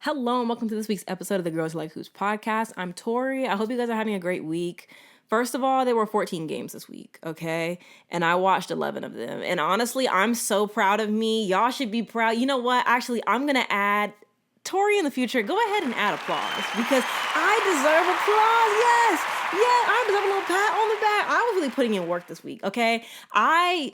Hello and welcome to this week's episode of the Girls Who Like Hoops podcast. I'm Tori. I hope you guys are having a great week. First of all, there were 14 games this week, okay? And I watched 11 of them. And honestly, I'm so proud of me. Y'all should be proud. You know what? Actually, I'm going to add Tori in the future. Go ahead and add applause because I deserve applause. Yes. Yeah, I deserve a little pat on the back. I was really putting in work this week, okay? I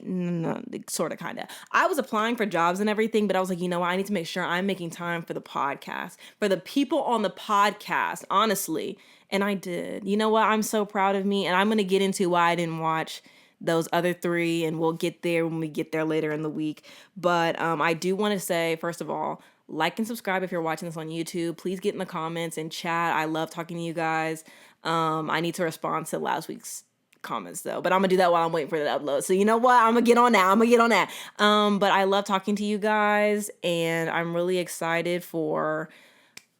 was applying for jobs and everything, but I was like, you know what? I need to make sure I'm making time for the podcast, for the people on the podcast, honestly. And I did. You know what? I'm so proud of me. And I'm going to get into why I didn't watch those other three, and we'll get there when we get there later in the week. But I do want to say, first of all, like and subscribe if you're watching this on YouTube. Please get in the comments and chat. I love talking to you guys. I need to respond to last week's comments though, but I'm gonna do that while I'm waiting for it to upload. So you know what? I'm gonna get on that. But I love talking to you guys, and I'm really excited for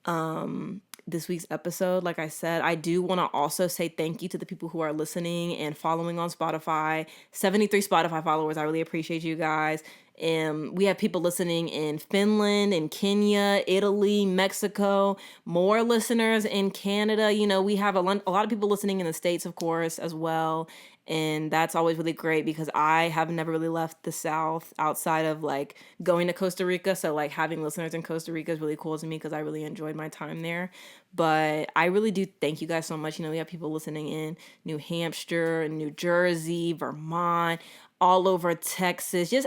this week's episode. Like I said, I do want to also say thank you to the people who are listening and following on Spotify. 73 Spotify followers. I really appreciate you guys. We have people listening in Finland, in Kenya, Italy, Mexico, more listeners in Canada. You know, we have a lot of people listening in the States, of course, as well. And that's always really great because I have never really left the South outside of like going to Costa Rica. So like having listeners in Costa Rica is really cool to me because I really enjoyed my time there. But I really do thank you guys so much. You know, we have people listening in New Hampshire, New Jersey, Vermont, all over Texas. Just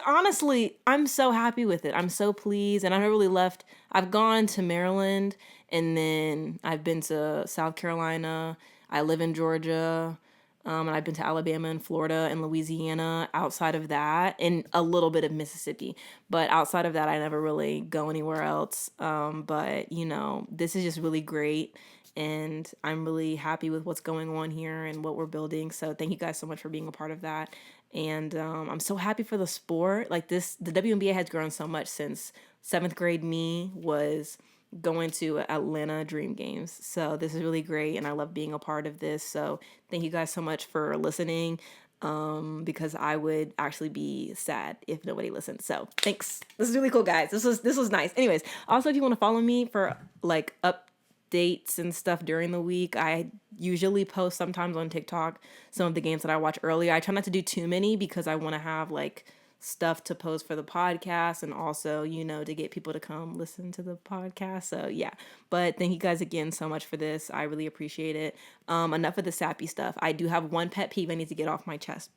honestly, I'm so happy with it. I'm so pleased. And I never really left. I've gone to Maryland, and then I've been to South Carolina. I live in Georgia. And I've been to Alabama and Florida and Louisiana. Outside of that, and a little bit of Mississippi. But outside of that, I never really go anywhere else. But, you know, this is just really great. And I'm really happy with what's going on here and what we're building. So thank you guys so much for being a part of that. And I'm so happy for the sport. Like the WNBA has grown so much since 7th grade me was going to Atlanta Dream Games. So this is really great, and I love being a part of this. So thank you guys so much for listening, because I would actually be sad if nobody listened. So thanks. This is really cool, guys. This was nice. Anyways, also if you want to follow me for like updates and stuff during the week, I usually post sometimes on TikTok some of the games that I watch earlier. I try not to do too many because I want to have like stuff to post for the podcast, and also, you know, to get people to come listen to the podcast. So yeah, but thank you guys again so much for this. I really appreciate it. Enough of the sappy stuff. I do have one pet peeve I need to get off my chest,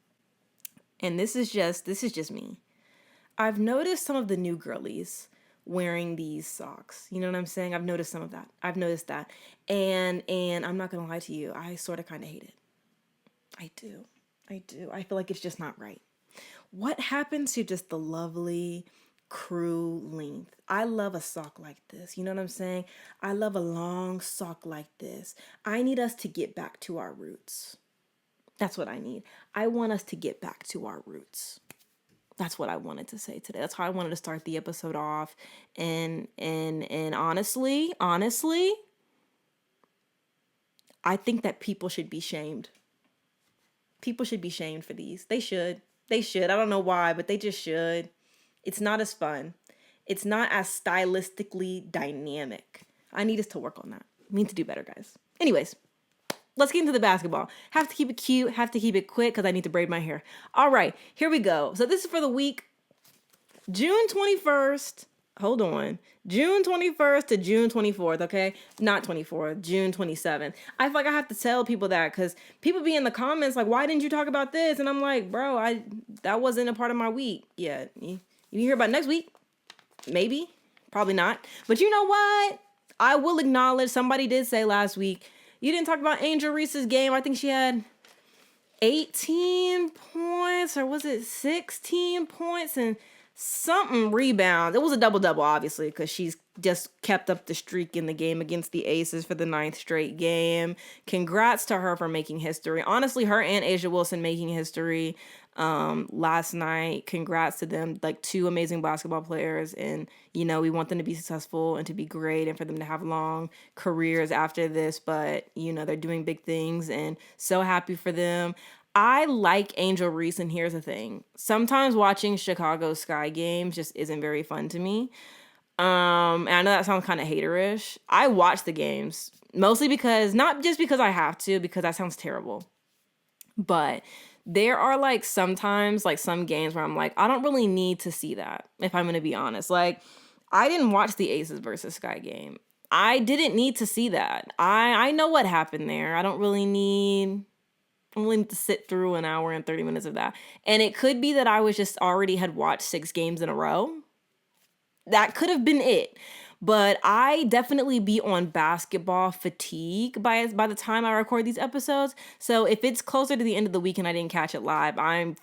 and this is just me. I've noticed some of the new girlies wearing these socks. You know what I'm saying? I've noticed some of that. I've noticed that. And I'm not gonna lie to you, I sort of kind of hate it. I do. I feel like it's just not right. What happened to just the lovely crew length? I love a sock like this. You know what I'm saying? I love a long sock like this. I need us to get back to our roots. That's what I need. I want us to get back to our roots. That's what I wanted to say today. That's how I wanted to start the episode off. And honestly, I think that people should be shamed. People should be shamed for these. They should. I don't know why, but they just should. It's not as fun. It's not as stylistically dynamic. I need us to work on that. I need to do better, guys. Anyways, let's get into the basketball. Have to keep it cute. Have to keep it quick because I need to braid my hair. All right, here we go. So this is for the week, June 21st. Hold on. June 21st to June 24th, okay? Not 24th, June 27th. I feel like I have to tell people that because people be in the comments like, why didn't you talk about this? And I'm like, bro, that wasn't a part of my week. Yeah, you hear about next week? Maybe. Probably not. But you know what? I will acknowledge somebody did say last week, you didn't talk about Angel Reese's game. I think she had 18 points, or was it 16 points and something rebounds. It was a double-double, obviously, because she's just kept up the streak in the game against the Aces for the 9th straight game. Congrats to her for making history. Honestly, her and Asia Wilson making history last night. Congrats to them, like two amazing basketball players. And, you know, we want them to be successful and to be great and for them to have long careers after this. But, you know, they're doing big things, and so happy for them. I like Angel Reese, and here's the thing. Sometimes watching Chicago Sky games just isn't very fun to me. And I know that sounds kind of haterish. I watch the games mostly because, not just because I have to, because that sounds terrible. But there are like sometimes like some games where I'm like, I don't really need to see that, if I'm going to be honest. Like, I didn't watch the Aces versus Sky game. I didn't need to see that. I know what happened there. I don't really need I'm willing to sit through an hour and 30 minutes of that. And it could be that I was just already had watched 6 games in a row. That could have been it. But I definitely be on basketball fatigue by the time I record these episodes. So if it's closer to the end of the week and I didn't catch it live, I'm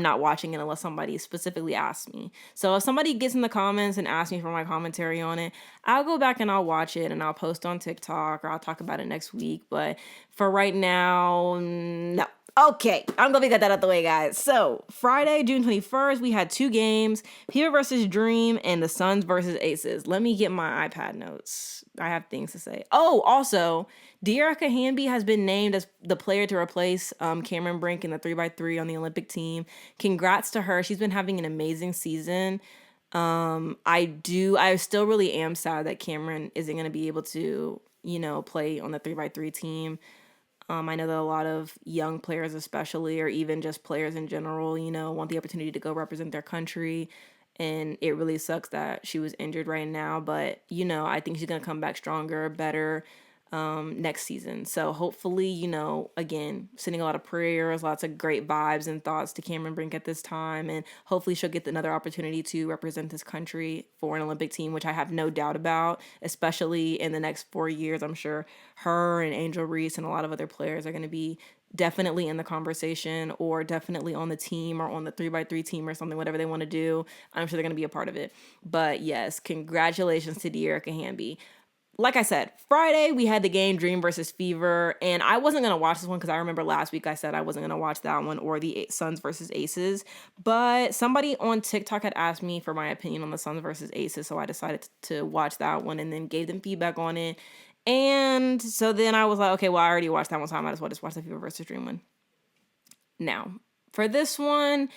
not watching it unless somebody specifically asks me. So if somebody gets in the comments and asks me for my commentary on it, I'll go back and I'll watch it and I'll post on TikTok or I'll talk about it next week. But for right now, no. Okay, I'm glad we got that out the way, guys. So, Friday, June 21st, we had 2 games, Fever versus Dream and the Suns versus Aces. Let me get my iPad notes. I have things to say. Oh, also, Dearica Hamby has been named as the player to replace Cameron Brink in the 3x3 on the Olympic team. Congrats to her. She's been having an amazing season. I still really am sad that Cameron isn't going to be able to, play on the 3x3 team. I know that a lot of young players especially, or even just players in general, want the opportunity to go represent their country. And it really sucks that she was injured right now. But, I think she's going to come back stronger, better next season. So hopefully, again, sending a lot of prayers, lots of great vibes and thoughts to Cameron Brink at this time. And hopefully she'll get another opportunity to represent this country for an Olympic team, which I have no doubt about, especially in the next 4 years. I'm sure her and Angel Reese and a lot of other players are going to be definitely in the conversation or definitely on the team or on the 3x3 team or something, whatever they want to do. I'm sure they're going to be a part of it. But yes, congratulations to Dearica Hamby. Like I said, Friday, we had the game Dream versus Fever, and I wasn't going to watch this one because I remember last week I said I wasn't going to watch that one or the Suns versus Aces, but somebody on TikTok had asked me for my opinion on the Suns versus Aces, so I decided to watch that one and then gave them feedback on it. And so then I was like, okay, well, I already watched that one, so I might as well just watch the Fever versus Dream one. Now, for this one,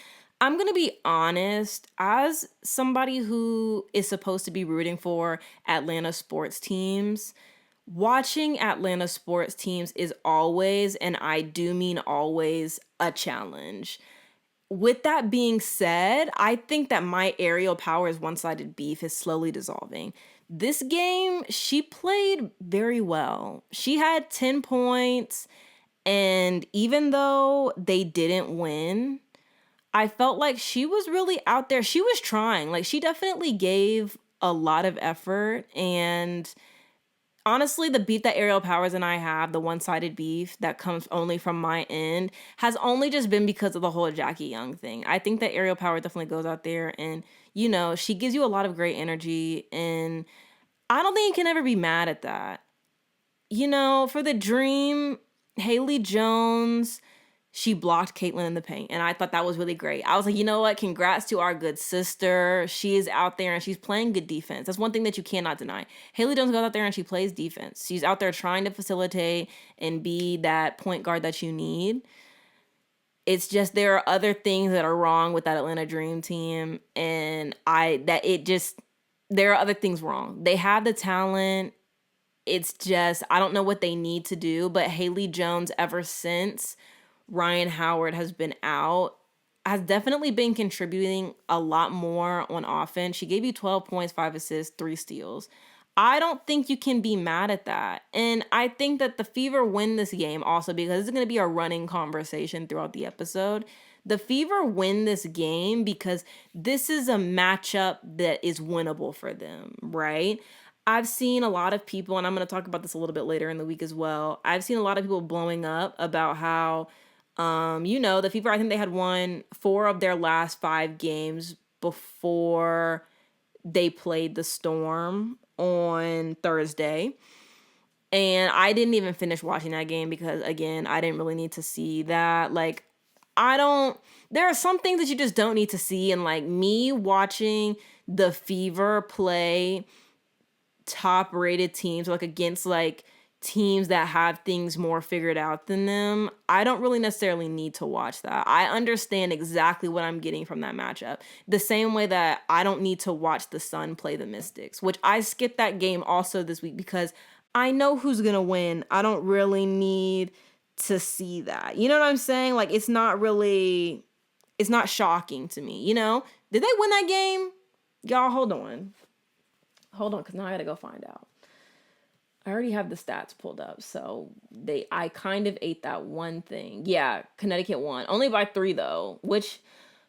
I'm going to be honest, as somebody who is supposed to be rooting for Atlanta sports teams, watching Atlanta sports teams is always, and I do mean always, a challenge. With that being said, I think that my aerial powers one-sided beef is slowly dissolving. This game, she played very well. She had 10 points, and even though they didn't win, I felt like she was really out there. She was trying. Like, she definitely gave a lot of effort. And honestly, the beef that Aerial Powers and I have, the one-sided beef that comes only from my end, has only just been because of the whole Jackie Young thing. I think that Aerial Power definitely goes out there and, she gives you a lot of great energy. And I don't think you can ever be mad at that. For the Dream, Haley Jones, she blocked Caitlyn in the paint, and I thought that was really great. I was like, you know what? Congrats to our good sister. She is out there, and she's playing good defense. That's one thing that you cannot deny. Haley Jones goes out there, and she plays defense. She's out there trying to facilitate and be that point guard that you need. It's just there are other things that are wrong with that Atlanta Dream team, and there are other things wrong. They have the talent. It's just, I don't know what they need to do, but Haley Jones, ever since Ryan Howard has been out, has definitely been contributing a lot more on offense. She gave you 12 points, 5 assists, 3 steals. I don't think you can be mad at that. And I think that the Fever win this game also because this is going to be a running conversation throughout the episode. The Fever win this game because this is a matchup that is winnable for them, right? I've seen a lot of people, and I'm going to talk about this a little bit later in the week as well. I've seen a lot of people blowing up about how, the Fever, I think they had won 4 of their last 5 games before they played the Storm on Thursday. And I didn't even finish watching that game because, again, I didn't really need to see that. Like, there are some things that you just don't need to see. And, like, me watching the Fever play top-rated teams, like, against, like, teams that have things more figured out than them, I don't really necessarily need to watch that. I understand exactly what I'm getting from that matchup. The same way that I don't need to watch the Sun play the Mystics, which I skipped that game also this week because I know who's going to win. I don't really need to see that. You know what I'm saying? Like, it's not shocking to me, you know? Did they win that game? Y'all, hold on. Because now I got to go find out. I already have the stats pulled up, so I kind of ate that one thing. Yeah, Connecticut won. Only by 3, though, which,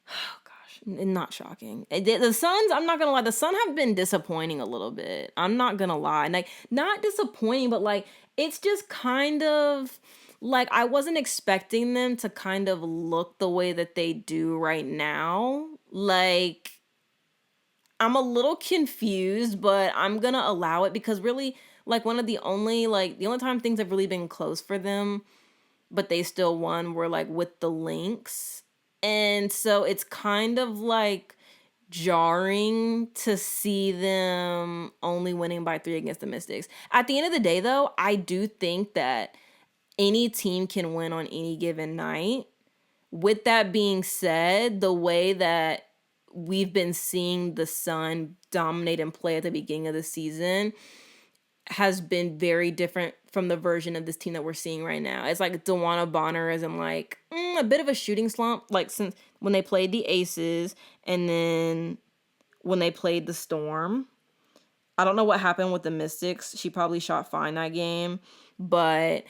oh gosh, not shocking. The Suns, I'm not going to lie, the Suns have been disappointing a little bit. I'm not going to lie. Like, not disappointing, but, like, it's just kind of, like, I wasn't expecting them to kind of look the way that they do right now. Like, I'm a little confused, but I'm going to allow it because really, like, the only time things have really been close for them, but they still won, were, like, with the Lynx. And so it's kind of, like, jarring to see them only winning by 3 against the Mystics. At the end of the day, though, I do think that any team can win on any given night. With that being said, the way that we've been seeing the Sun dominate and play at the beginning of the season has been very different from the version of this team that we're seeing right now. It's like DeWanna Bonner is in like a bit of a shooting slump, like since when they played the Aces and then when they played the Storm. I don't know what happened with the Mystics. She probably shot fine that game, but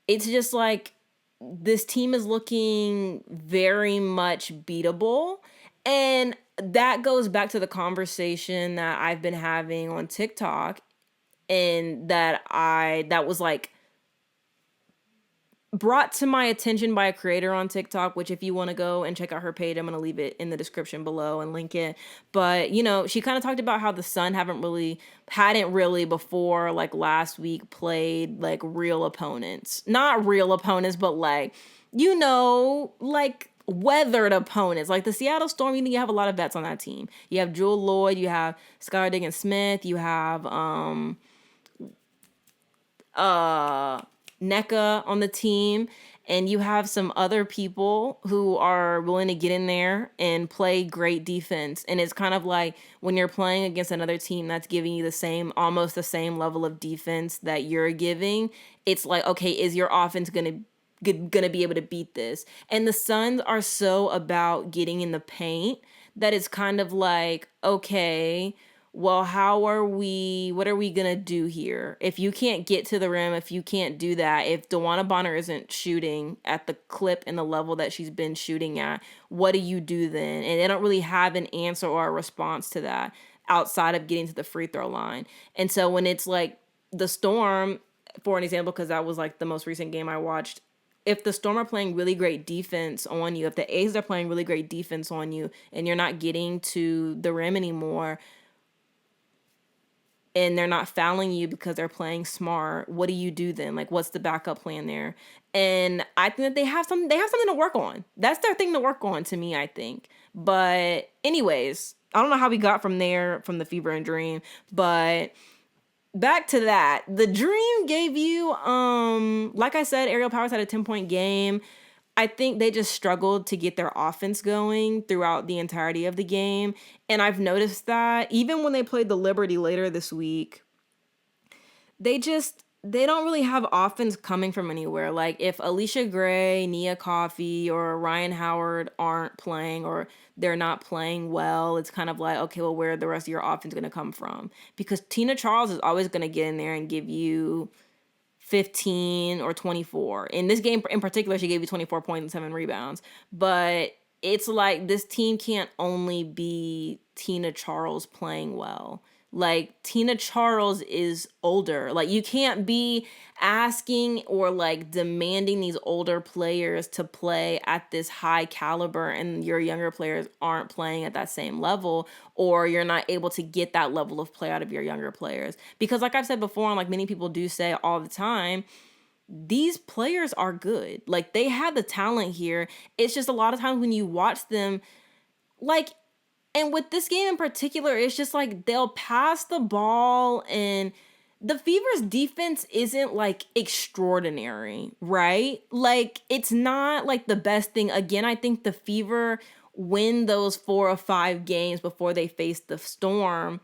it's just like this team is looking very much beatable. And that goes back to the conversation that I've been having on TikTok, and that was like brought to my attention by a creator on TikTok, which if you want to go and check out her page, I'm going to leave it in the description below and link it. But, you know, she kind of talked about how the Sun hadn't really before, like last week, played like real opponents. Not real opponents, but like, you know, like weathered opponents. Like the Seattle Storm, you have a lot of vets on that team. You have Jewel Lloyd, you have Skylar Diggins-Smith, you have NECA on the team, and you have some other people who are willing to get in there and play great defense. And it's kind of like when you're playing against another team that's giving you almost the same level of defense that you're giving, it's like, okay, is your offense gonna be able to beat this? And the Suns are so about getting in the paint that it's kind of like, okay, well, what are we going to do here? If you can't get to the rim, if you can't do that, if DeWanna Bonner isn't shooting at the clip and the level that she's been shooting at, what do you do then? And they don't really have an answer or a response to that outside of getting to the free throw line. And so when it's like the Storm, for an example, because that was like the most recent game I watched, if the Storm are playing really great defense on you, if the A's are playing really great defense on you, and you're not getting to the rim anymore, and they're not fouling you because they're playing smart, what do you do then? Like, what's the backup plan there? And I think that they have something to work on. That's their thing to work on, to me, I think. But anyways, I don't know how we got from there, from the Fever and Dream, but back to that. The Dream gave you, like I said, Aerial Powers had a 10-point game. I think they just struggled to get their offense going throughout the entirety of the game. And I've noticed that even when they played the Liberty later this week, they don't really have offense coming from anywhere. Like if Alicia Gray, Nia Coffey, or Ryan Howard aren't playing or they're not playing well, it's kind of like, okay, well, where are the rest of your offense going to come from? Because Tina Charles is always going to get in there and give you 15 or 24. In this game in particular, she gave you 24 points and 7 rebounds. But it's like this team can't only be Tina Charles playing well. Like Tina Charles is older. Like you can't be asking or like demanding these older players to play at this high caliber and your younger players aren't playing at that same level, or you're not able to get that level of play out of your younger players. Because like I've said before, and like many people do say all the time, these players are good. Like they have the talent here. It's just a lot of times when you watch them, like, and with this game in particular, it's just like they'll pass the ball and the Fever's defense isn't like extraordinary, right? Like it's not like the best thing. Again, I think the Fever win those 4 or 5 games before they face the Storm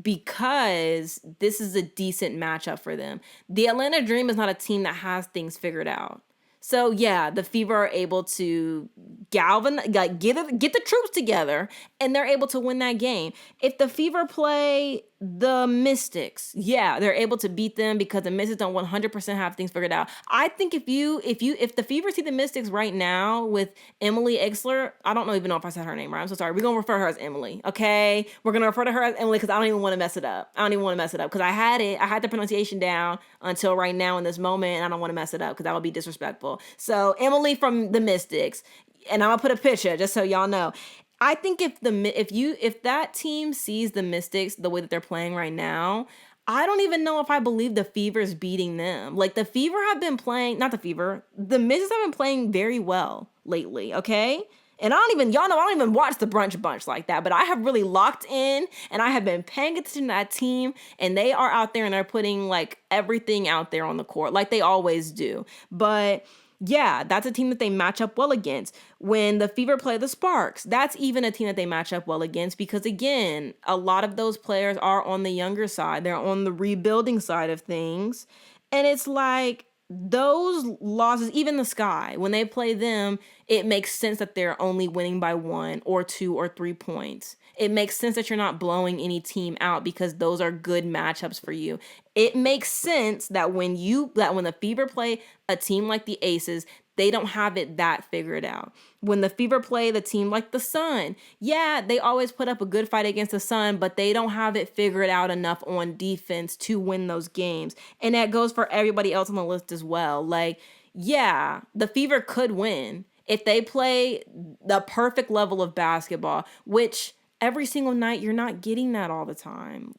because this is a decent matchup for them. The Atlanta Dream is not a team that has things figured out. So yeah, the Fever are able to like get the troops together, and they're able to win that game. If the Fever play the Mystics, yeah, they're able to beat them because the Mystics don't 100% have things figured out. I think if the Fever see the Mystics right now with Emily Exler, I don't even know if I said her name right. I'm so sorry. We're gonna refer to her as Emily, okay? We're gonna refer to her as Emily because I don't even want to mess it up. Because I had the pronunciation down until right now in this moment, and I don't want to mess it up because that would be disrespectful. So Emily from the Mystics, and I'm gonna put a picture just so y'all know. I think if that team sees the Mystics the way that they're playing right now, I don't even know if I believe the Fever's beating them. Like the Fever have been playing, not the Fever, the Mystics have been playing very well lately, okay? And y'all know I don't even watch the Brunch Bunch like that, but I have really locked in and I have been paying attention to that team, and they are out there and they're putting like everything out there on the court like they always do. But yeah, that's a team that they match up well against. When the Fever play the Sparks, that's even a team that they match up well against because, again, a lot of those players are on the younger side. They're on the rebuilding side of things. And it's like those losses, even the Sky, when they play them, it makes sense that they're only winning by 1 or 2 or 3 points. It makes sense that you're not blowing any team out because those are good matchups for you. It makes sense that when the Fever play a team like the Aces, they don't have it that figured out. When the Fever play the team like the Sun, yeah, they always put up a good fight against the Sun, but they don't have it figured out enough on defense to win those games. And that goes for everybody else on the list as well. Like, yeah, the Fever could win if they play the perfect level of basketball, which every single night you're not getting that all the time.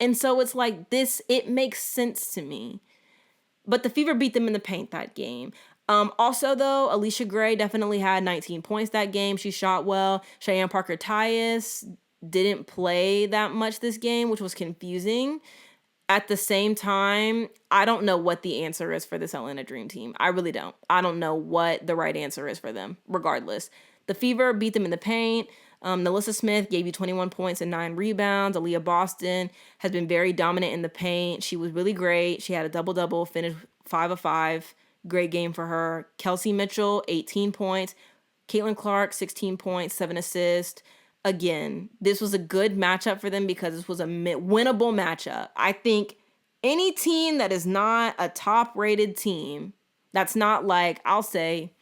And so it's like it makes sense to me. But the Fever beat them in the paint that game. Also, though, Alicia Gray definitely had 19 points that game. She shot well. Cheyenne Parker-Tyus didn't play that much this game, which was confusing. At the same time, I don't know what the answer is for this Atlanta Dream team. I really don't. I don't know what the right answer is for them, regardless. The Fever beat them in the paint. Nalissa Smith gave you 21 points and 9 rebounds. Aaliyah Boston has been very dominant in the paint. She was really great. She had a double-double, finished 5 of 5. Great game for her. Kelsey Mitchell, 18 points. Caitlin Clark, 16 points, 7 assists. Again, this was a good matchup for them because this was a winnable matchup. I think any team that is not a top-rated team, that's not like, I'll say,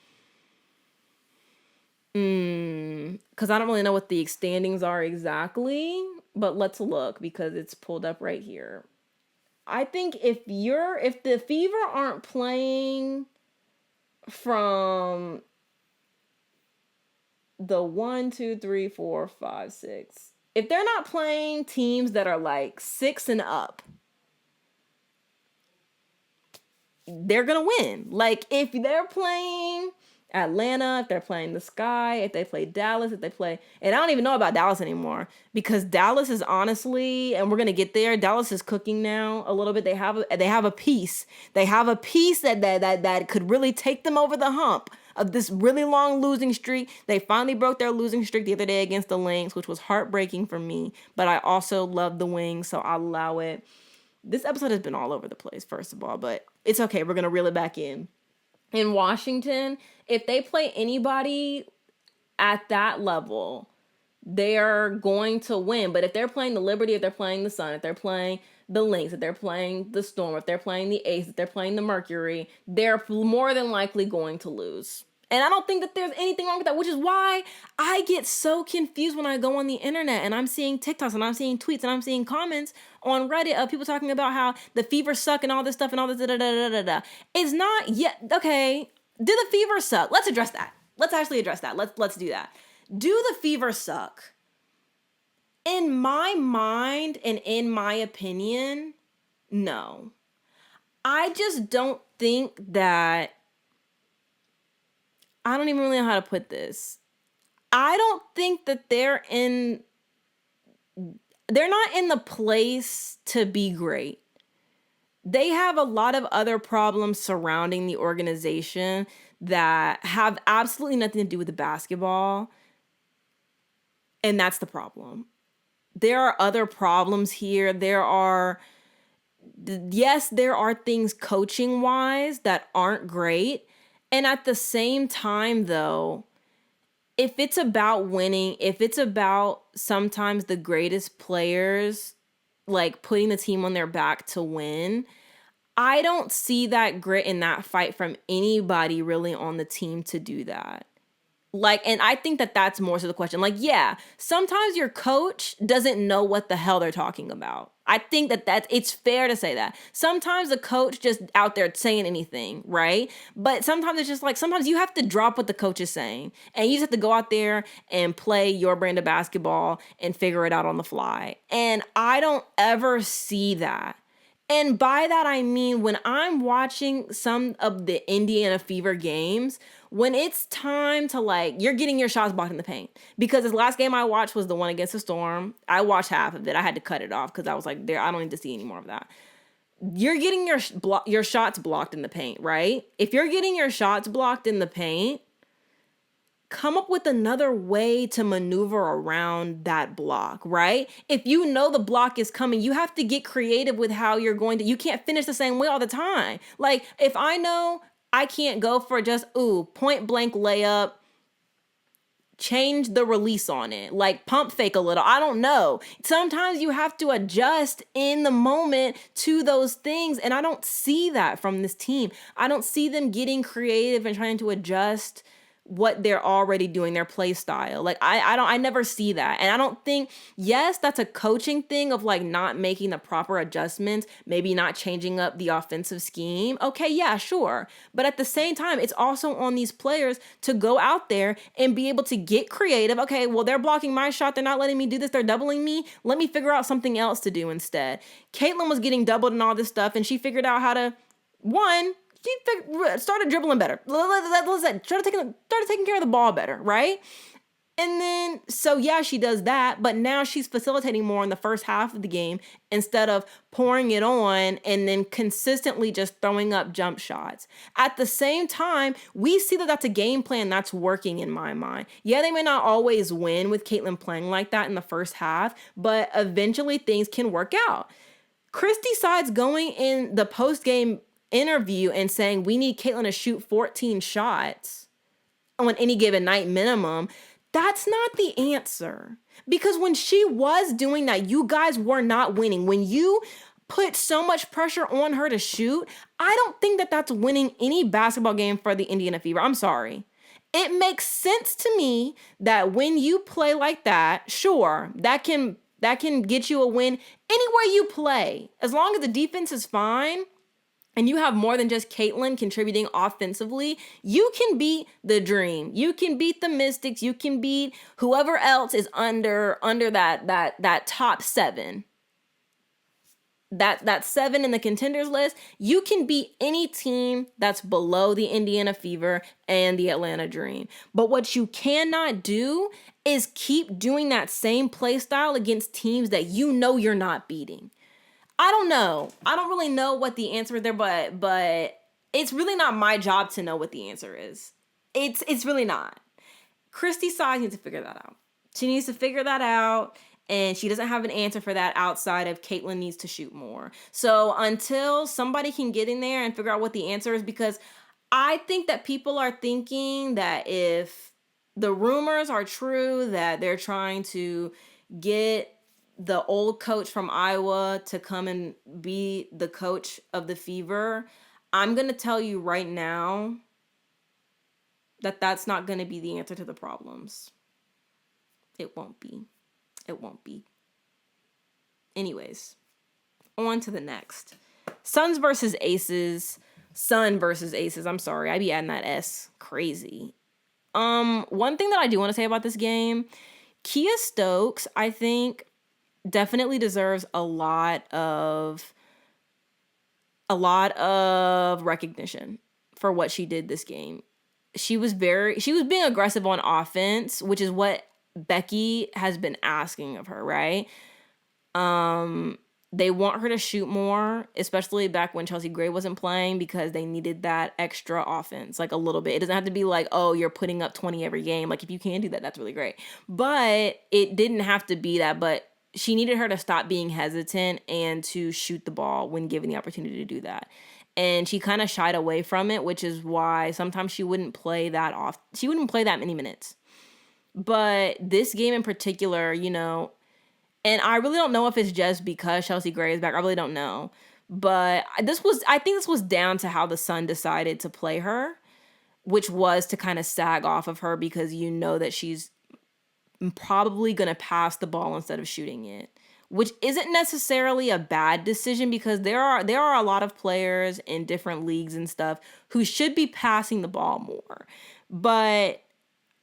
because I don't really know what the standings are exactly, but let's look because it's pulled up right here. I think if the Fever aren't playing from the 1, 2, 3, 4, 5, 6, if they're not playing teams that are like 6 and up, they're gonna win. Like if they're playing Atlanta, if they're playing the Sky, if they play Dallas, and I don't even know about Dallas anymore because Dallas is honestly, and we're gonna get there. Dallas is cooking now a little bit. They have a piece. They have a piece that could really take them over the hump of this really long losing streak. They finally broke their losing streak the other day against the Lynx, which was heartbreaking for me. But I also love the Wings, so I'll allow it. This episode has been all over the place, first of all, but it's okay. We're gonna reel it back in. In Washington, if they play anybody at that level, they're going to win. But if they're playing the Liberty, if they're playing the Sun, if they're playing the Lynx, if they're playing the Storm, if they're playing the Ace, if they're playing the Mercury, they're more than likely going to lose. And I don't think that there's anything wrong with that, which is why I get so confused when I go on the internet and I'm seeing TikToks and I'm seeing tweets and I'm seeing comments on Reddit of people talking about how the Fever suck and all this stuff and all this da-da-da-da-da-da. It's not yet, okay, do the Fever suck? Let's address that. Let's actually address that. Let's do that. Do the Fever suck? In my mind and in my opinion, no. I just don't think that, I don't even really know how to put this. I don't think that they're not in the place to be great. they have a lot of other problems surrounding the organization that have absolutely nothing to do with the basketball. And that's the problem. There are other problems here. There are things coaching wise that aren't great. And at the same time, though, if it's about winning, if it's about sometimes the greatest players like putting the team on their back to win, I don't see that grit in that fight from anybody really on the team to do that. Like, and I think that that's more so the question. Like, yeah, sometimes your coach doesn't know what the hell they're talking about. I think that it's fair to say that. Sometimes the coach just out there saying anything, right? But sometimes it's just like, sometimes you have to drop what the coach is saying. And you just have to go out there and play your brand of basketball and figure it out on the fly. And I don't ever see that. And by that, I mean, when I'm watching some of the Indiana Fever games, when it's time to like, you're getting your shots blocked in the paint. Because this last game I watched was the one against the Storm. I watched half of it. I had to cut it off because I was like, I don't need to see any more of that. You're getting your shots blocked in the paint, right? If you're getting your shots blocked in the paint, come up with another way to maneuver around that block, right? If you know the block is coming, you have to get creative with how you're going to, you can't finish the same way all the time. Like, if I know I can't go for just, point blank layup, change the release on it, like pump fake a little. I don't know. Sometimes you have to adjust in the moment to those things. And I don't see that from this team. I don't see them getting creative and trying to adjust what they're already doing, their play style. Like, I never see that. And I don't think, yes, that's a coaching thing of like not making the proper adjustments, maybe not changing up the offensive scheme. Okay, yeah, sure. But at the same time, it's also on these players to go out there and be able to get creative. Okay, well, they're blocking my shot. They're not letting me do this. They're doubling me. Let me figure out something else to do instead. Caitlin was getting doubled and all this stuff, and she figured out how to, she started dribbling better. Started taking care of the ball better, right? And then, so yeah, she does that, but now she's facilitating more in the first half of the game instead of pouring it on and then consistently just throwing up jump shots. At the same time, we see that that's a game plan that's working in my mind. Yeah, they may not always win with Caitlin playing like that in the first half, but eventually things can work out. Christy Sides going in the post-game interview and saying we need Caitlin to shoot 14 shots on any given night minimum, that's not the answer. Because when she was doing that, you guys were not winning. When you put so much pressure on her to shoot, I don't think that that's winning any basketball game for the Indiana Fever. I'm sorry. It makes sense to me that when you play like that, sure, that can get you a win anywhere you play. As long as the defense is fine, and you have more than just Caitlin contributing offensively, you can beat the Dream. You can beat the Mystics. You can beat whoever else is under that top 7. That 7 in the contenders list. You can beat any team that's below the Indiana Fever and the Atlanta Dream. But what you cannot do is keep doing that same play style against teams that you know you're not beating. I don't know. I don't really know what the answer is there, but it's really not my job to know what the answer is. It's really not. Christy Sides needs to figure that out. She needs to figure that out, and she doesn't have an answer for that outside of Caitlin needs to shoot more. So until somebody can get in there and figure out what the answer is, because I think that people are thinking that if the rumors are true that they're trying to get the old coach from Iowa to come and be the coach of the Fever, I'm going to tell you right now that that's not going to be the answer to the problems. It won't be. It won't be. Anyways, on to the next. Suns versus Aces. Sun versus Aces. I'm sorry. I be adding that S. Crazy. One thing that I do want to say about this game, Kia Stokes, I think, definitely deserves a lot of recognition for what she did this game. She was being aggressive on offense, which is what Becky has been asking of her, right? They want her to shoot more, especially back when Chelsea Gray wasn't playing, because they needed that extra offense, like a little bit. It doesn't have to be like, oh, you're putting up 20 every game. Like, if you can do that, that's really great. But it didn't have to be that. But she needed her to stop being hesitant and to shoot the ball when given the opportunity to do that. And she kind of shied away from it, which is why sometimes she wouldn't play that off. She wouldn't play that many minutes. But this game in particular, and I really don't know if it's just because Chelsea Gray is back. I really don't know. But I think this was down to how the Sun decided to play her, which was to kind of sag off of her because that she's probably going to pass the ball instead of shooting it, which isn't necessarily a bad decision because there are a lot of players in different leagues and stuff who should be passing the ball more. But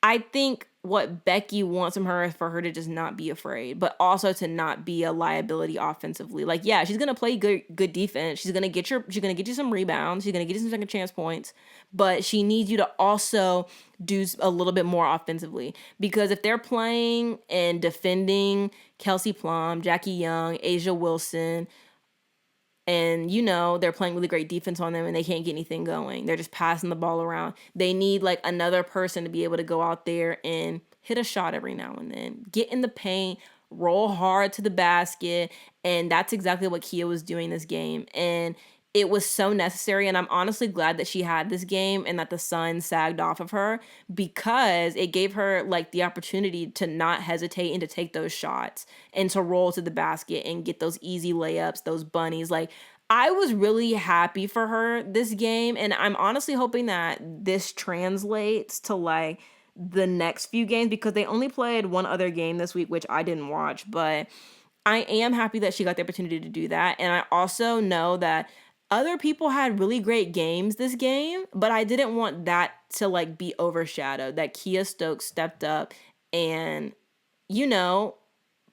I think what Becky wants from her is for her to just not be afraid, but also to not be a liability offensively. Like, yeah, she's gonna play good defense. She's gonna get you some rebounds. She's gonna get you some second chance points, but she needs you to also do a little bit more offensively, because if they're playing and defending Kelsey Plum, Jackie Young, Asia Wilson, and they're playing really great defense on them and they can't get anything going, they're just passing the ball around, they need like another person to be able to go out there and hit a shot every now and then, get in the paint, roll hard to the basket. And that's exactly what Kia was doing this game, and it was so necessary. And I'm honestly glad that she had this game and that the Sun sagged off of her, because it gave her like the opportunity to not hesitate and to take those shots and to roll to the basket and get those easy layups, those bunnies. Like, I was really happy for her this game, and I'm honestly hoping that this translates to like the next few games, because they only played one other game this week, which I didn't watch, but I am happy that she got the opportunity to do that. And I also know that other people had really great games this game, but I didn't want that to like be overshadowed, that Kia Stokes stepped up and,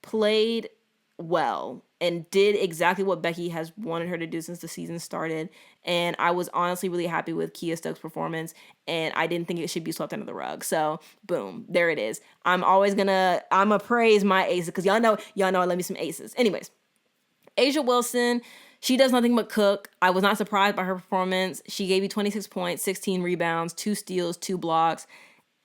played well and did exactly what Becky has wanted her to do since the season started. And I was honestly really happy with Kia Stokes' performance, and I didn't think it should be swept under the rug. So boom, there it is. I'm gonna praise my aces, because y'all know I love me some aces. Anyways, Asia Wilson, she does nothing but cook. I was not surprised by her performance. She gave you 26 points, 16 rebounds, 2 steals, 2 blocks.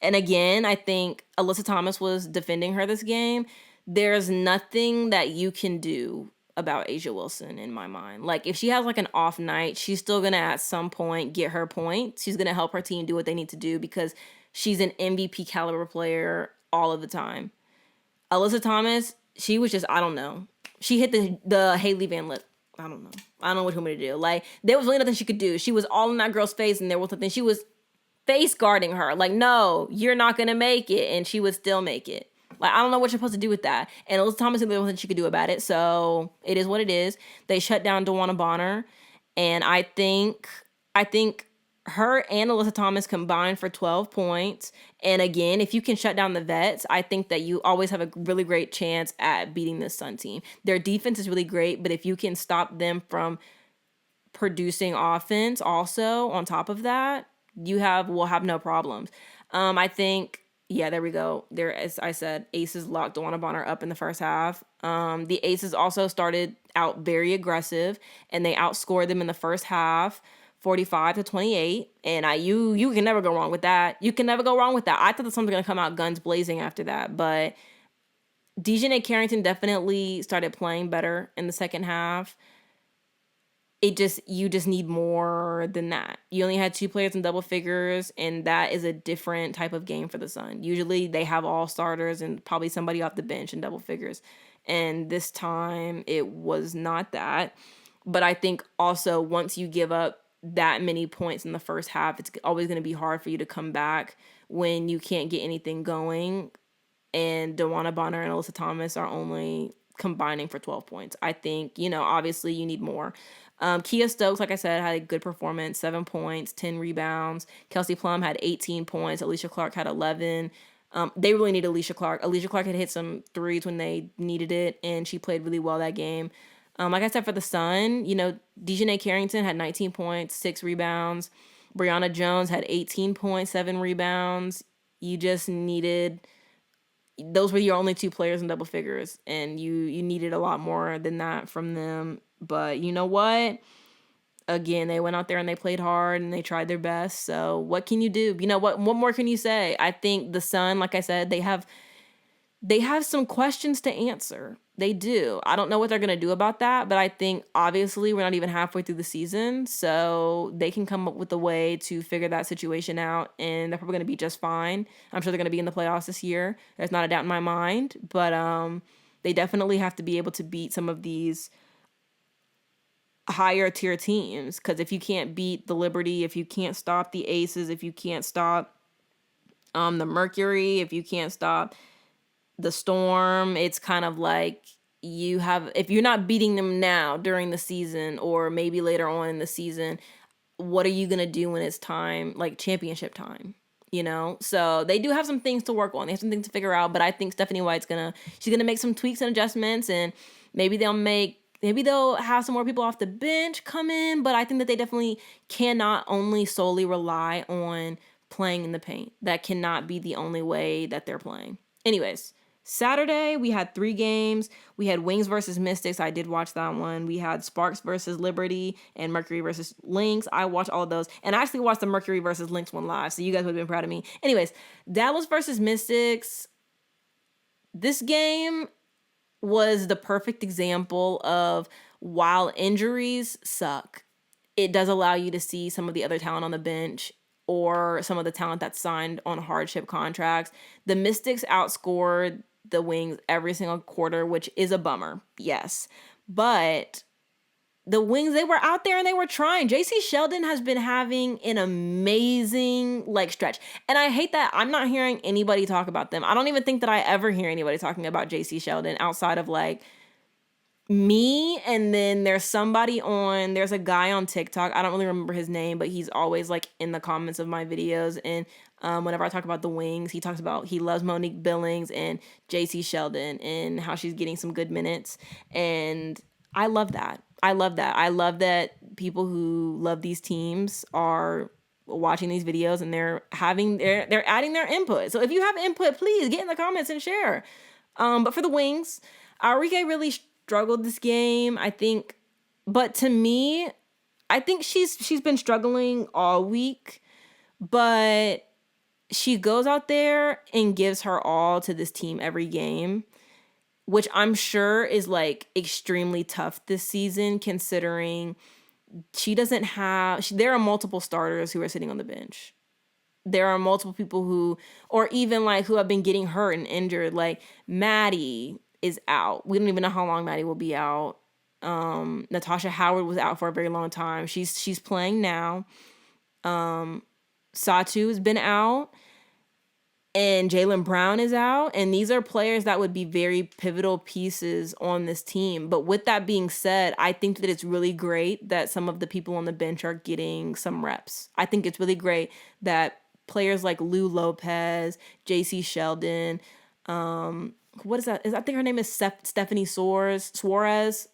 And again, I think Alyssa Thomas was defending her this game. There's nothing that you can do about Asia Wilson in my mind. Like, if she has like an off night, she's still going to at some point get her points. She's going to help her team do what they need to do, because she's an MVP caliber player all of the time. Alyssa Thomas, she was just, I don't know. She hit the Haley Van Lip. I don't know what you want me to do. Like, there was really nothing she could do. She was all in that girl's face, and there was nothing. She was face guarding her. Like, no, you're not going to make it. And she would still make it. Like, I don't know what you're supposed to do with that. And Alyssa Thomas said there was nothing she could do about it. So it is what it is. They shut down DeWanna Bonner. And I think her and Alyssa Thomas combined for 12 points. And again, if you can shut down the vets, I think that you always have a really great chance at beating this Sun team. Their defense is really great, but if you can stop them from producing offense also on top of that, will have no problems. I think, yeah, there we go. There, as I said, Aces locked DeWanna Bonner up in the first half. The Aces also started out very aggressive, and they outscored them in the first half, 45-28, and you can never go wrong with that. You can never go wrong with that. I thought that someone was going to come out guns blazing after that, but Dejanay Carrington definitely started playing better in the second half. You just need more than that. You only had 2 players in double figures, and that is a different type of game for the Sun. Usually they have all starters and probably somebody off the bench in double figures, and this time it was not that. But I think also once you give up that many points in the first half, it's always going to be hard for you to come back when you can't get anything going. And DeWanna Bonner and Alyssa Thomas are only combining for 12 points. I think, obviously you need more. Kia Stokes, like I said, had a good performance, 7 points, 10 rebounds. Kelsey Plum had 18 points. Alicia Clark had 11. They really need Alicia Clark. Alicia Clark had hit some threes when they needed it, and she played really well that game. Like I said, for the Sun, Dejanay Carrington had 19 points, 6 rebounds. Brianna Jones had 18 points, 7 rebounds. You just needed those were your only two players in double figures, and you needed a lot more than that from them. But you know what? Again, they went out there and they played hard and they tried their best. So what can you do? You know what more can you say? I think the Sun, like I said, they have some questions to answer. They do. I don't know what they're going to do about that, but I think obviously we're not even halfway through the season, so they can come up with a way to figure that situation out, and they're probably going to be just fine. I'm sure they're going to be in the playoffs this year. There's not a doubt in my mind, but they definitely have to be able to beat some of these higher tier teams, because if you can't beat the Liberty, if you can't stop the Aces, if you can't stop the Mercury, if you can't stop the Storm, it's kind of like if you're not beating them now during the season or maybe later on in the season, what are you going to do when it's time, like championship time, you know? So they do have some things to work on. They have some things to figure out, but I think Stephanie White's she's going to make some tweaks and adjustments, and maybe they'll have some more people off the bench come in, but I think that they definitely cannot only solely rely on playing in the paint. That cannot be the only way that they're playing. Anyways, Saturday, we had 3 games. We had Wings versus Mystics. I did watch that one. We had Sparks versus Liberty and Mercury versus Lynx. I watched all of those. And I actually watched the Mercury versus Lynx one live, so you guys would have been proud of me. Anyways, Dallas versus Mystics. This game was the perfect example of, while injuries suck, it does allow you to see some of the other talent on the bench or some of the talent that's signed on hardship contracts. The Mystics outscored the Wings every single quarter, which is a bummer, yes. But the Wings, they were out there and they were trying. JC Sheldon has been having an amazing stretch. And I hate that I'm not hearing anybody talk about them. I don't even think that I ever hear anybody talking about JC Sheldon outside of me, and then there's a guy on TikTok. I don't really remember his name, but he's always in the comments of my videos. And whenever I talk about the Wings, he talks about he loves Monique Billings and JC Sheldon and how she's getting some good minutes. And I love that. I love that people who love these teams are watching these videos and they're adding their input. So if you have input, please get in the comments and share. But for the Wings, Aurike really struggled this game, I think. But to me, I think she's been struggling all week, but she goes out there and gives her all to this team every game, which I'm sure is extremely tough this season, considering there are multiple starters who are sitting on the bench. There are multiple people who have been getting hurt and injured. Maddie is out. We don't even know how long Maddie will be out. Natasha Howard was out for a very long time. She's playing now. Satu has been out. And Jaylen Brown is out. And these are players that would be very pivotal pieces on this team. But with that being said, I think that it's really great that some of the people on the bench are getting some reps. I think it's really great that players like Lou Lopez, JC Sheldon, what is that? I think her name is Stephanie Suarez.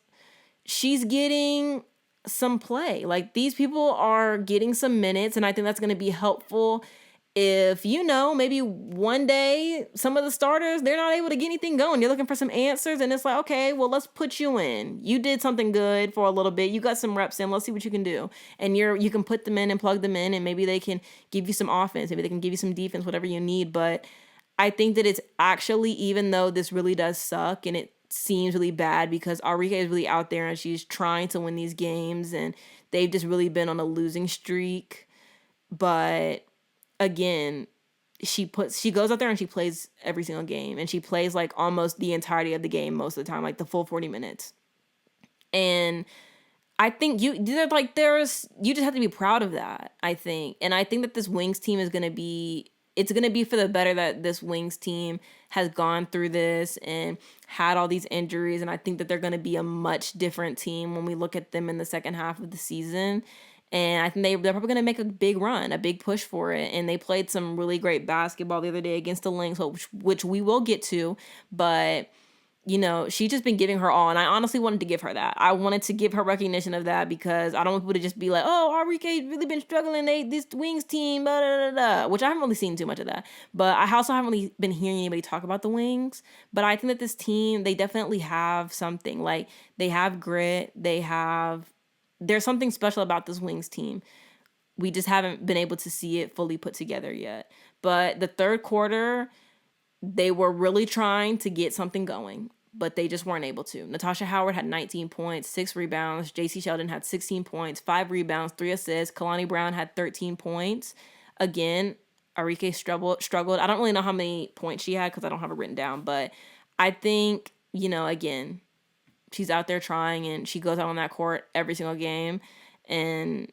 She's getting some play. These people are getting some minutes, and I think that's going to be helpful if, maybe one day some of the starters, they're not able to get anything going. You're looking for some answers, and it's okay, well, let's put you in. You did something good for a little bit. You got some reps in. Let's see what you can do. And you can put them in and plug them in, and maybe they can give you some offense. Maybe they can give you some defense, whatever you need. But I think that it's actually, even though this really does suck and it seems really bad, because Aurike is really out there and she's trying to win these games, and they've just really been on a losing streak. But again, she goes out there and she plays every single game, and she plays almost the entirety of the game most of the time, the full 40 minutes. And I think you just have to be proud of that, I think. And I think that this Wings team is going to be for the better that this Wings team has gone through this and had all these injuries. And I think that they're going to be a much different team when we look at them in the second half of the season. And I think they're probably going to make a big run, a big push for it. And they played some really great basketball the other day against the Lynx, which we will get to. But she's just been giving her all. And I honestly wanted to give her that. I wanted to give her recognition of that because I don't want people to just be like, oh, Arike's really been struggling. This Wings team, blah, blah, blah, blah, which I haven't really seen too much of that. But I also haven't really been hearing anybody talk about the Wings. But I think that this team, they definitely have something. Like, they have grit. There's something special about this Wings team. We just haven't been able to see it fully put together yet. But the third quarter, they were really trying to get something going, but they just weren't able to. Natasha Howard had 19 points, 6 rebounds. JC Sheldon had 16 points, 5 rebounds, 3 assists. Kalani Brown had 13 points. Again, Arike struggled. I don't really know how many points she had because I don't have it written down, but I think, again, she's out there trying, and she goes out on that court every single game, and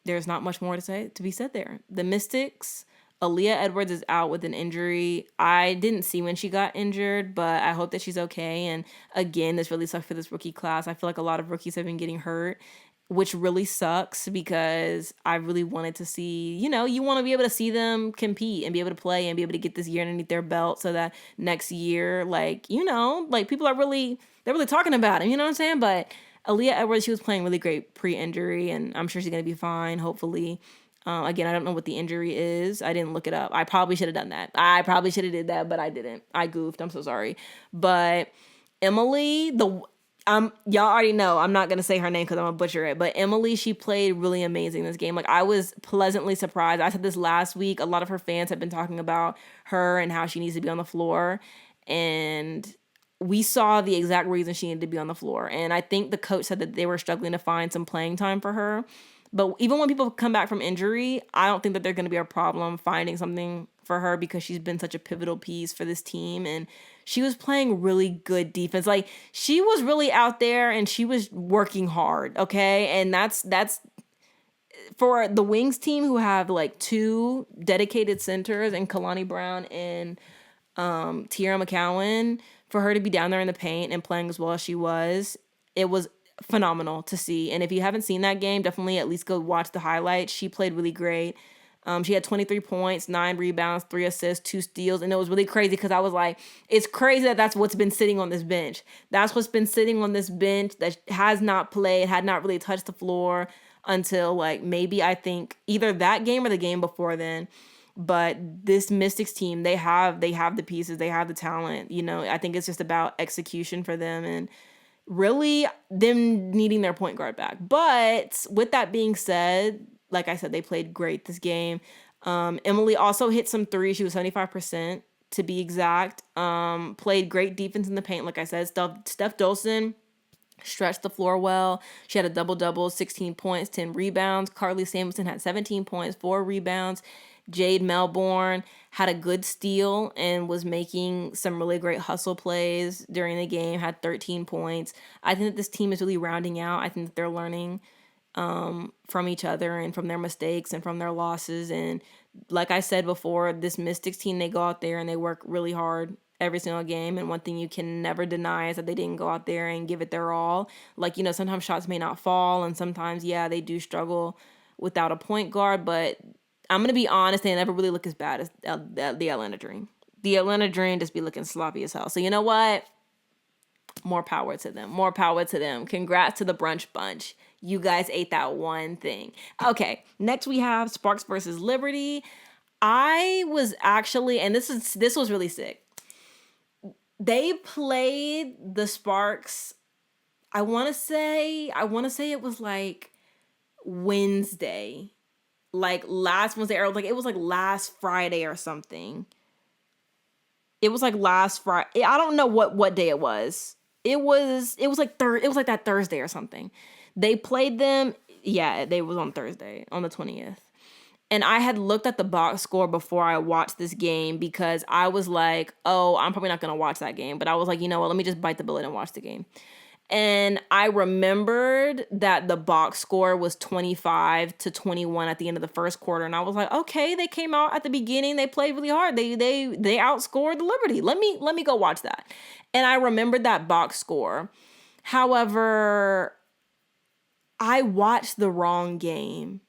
there's not much more to be said there. The Mystics, Aaliyah Edwards is out with an injury. I didn't see when she got injured, but I hope that she's okay. And again, this really sucks for this rookie class. I feel like a lot of rookies have been getting hurt, which really sucks because I really wanted to see, you want to be able to see them compete and be able to play and be able to get this year underneath their belt so that next year, people are they're really talking about him, you know what I'm saying? But Aaliyah Edwards, she was playing really great pre-injury, and I'm sure she's going to be fine, hopefully. Again, I don't know what the injury is. I didn't look it up. I probably should have done that. I probably should have did that, but I didn't. I goofed. I'm so sorry. But Emily, y'all already know. I'm not gonna say her name because I'm gonna butcher it. But Emily, she played really amazing this game. Like, I was pleasantly surprised. I said this last week. A lot of her fans have been talking about her and how she needs to be on the floor, and we saw the exact reason she needed to be on the floor. And I think the coach said that they were struggling to find some playing time for her. But even when people come back from injury, I don't think that they're going to be a problem finding something for her because she's been such a pivotal piece for this team. And she was playing really good defense. Like, she was really out there and she was working hard, okay? And that's for the Wings team, who have like 2 dedicated centers and Kalani Brown and Tierra McCowan, for her to be down there in the paint and playing as well as she was, it was phenomenal to see. And if you haven't seen that game, definitely at least go watch the highlights. She played really great. She had 23 points, 9 rebounds, 3 assists, 2 steals. And it was really crazy because I was like, it's crazy that that's what's been sitting on this bench. That's what's been sitting on this bench that has not played, had not really touched the floor until like maybe I think either that game or the game before then. But this Mystics team, they have the pieces, they have the talent. I think it's just about execution for them and really them needing their point guard back. But with that being said, like I said, they played great this game. Emily also hit some threes. She was 75% to be exact. Played great defense in the paint, like I said. Steph Dolson stretched the floor well. She had a double-double, 16 points, 10 rebounds. Carly Samuelson had 17 points, 4 rebounds. Jade Melbourne had a good steal and was making some really great hustle plays during the game, had 13 points. I think that this team is really rounding out. I think that they're learning from each other and from their mistakes and from their losses. And like I said before, this Mystics team, they go out there and they work really hard every single game. And one thing you can never deny is that they didn't go out there and give it their all. Like, sometimes shots may not fall, and sometimes, they do struggle without a point guard, but I'm going to be honest, they never really look as bad as the Atlanta Dream. The Atlanta Dream just be looking sloppy as hell. So you know what? More power to them. More power to them. Congrats to the brunch bunch. You guys ate that one thing. Okay, next we have Sparks versus Liberty. I was actually, and this was really sick. They played the Sparks, I want to say it was like Wednesday. Like last Wednesday, or like it was like last Friday or something. It was like last Friday. I don't know what day it was. It was like that Thursday or something. They played them. Yeah, they was on Thursday, on the 20th. And I had looked at the box score before I watched this game because I was like, oh, I'm probably not going to watch that game. But I was like, you know what? Let me just bite the bullet and watch the game. And I remembered that the box score was 25-21 at the end of the first quarter. And I was like, okay, they came out at the beginning. They played really hard. They outscored the Liberty. Let me go watch that. And I remembered that box score. However, I watched the wrong game.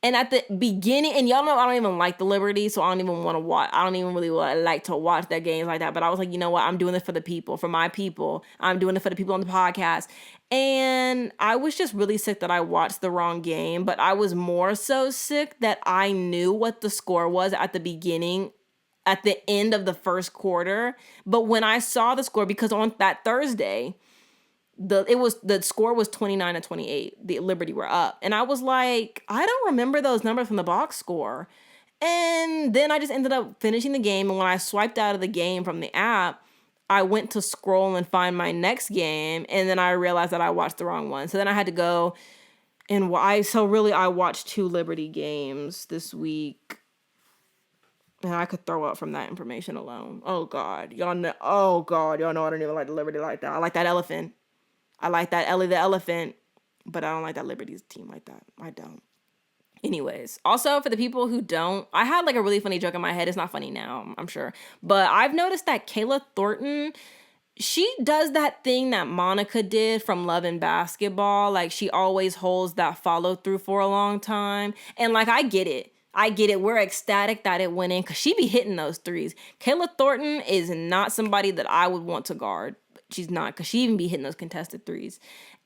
And at the beginning, and y'all know I don't even like the Liberty, so I don't even want to watch. I don't even really like to watch their games like that. But I was like, you know what? I'm doing this for the people, for my people. I'm doing it for the people on the podcast. And I was just really sick that I watched the wrong game. But I was more so sick that I knew what the score was at the beginning, at the end of the first quarter. But when I saw the score, because on that Thursday, the score was 29-28. The Liberty were up. And I was like, I don't remember those numbers from the box score. And then I just ended up finishing the game. And when I swiped out of the game from the app, I went to scroll and find my next game. And then I realized that I watched the wrong one. So then I had to go and I watched 2 Liberty games this week. And I could throw up from that information alone. Oh God. Y'all know I don't even like the Liberty like that. I like that elephant. I like that Ellie the elephant, but I don't like that Liberty's team like that. I don't. Anyways, also for the people who don't, I had like a really funny joke in my head. It's not funny now, I'm sure. But I've noticed that Kayla Thornton, she does that thing that Monica did from Love and Basketball. Like she always holds that follow through for a long time. And like, I get it. We're ecstatic that it went in because she be hitting those threes. Kayla Thornton is not somebody that I would want to guard. She's not, because she even be hitting those contested threes.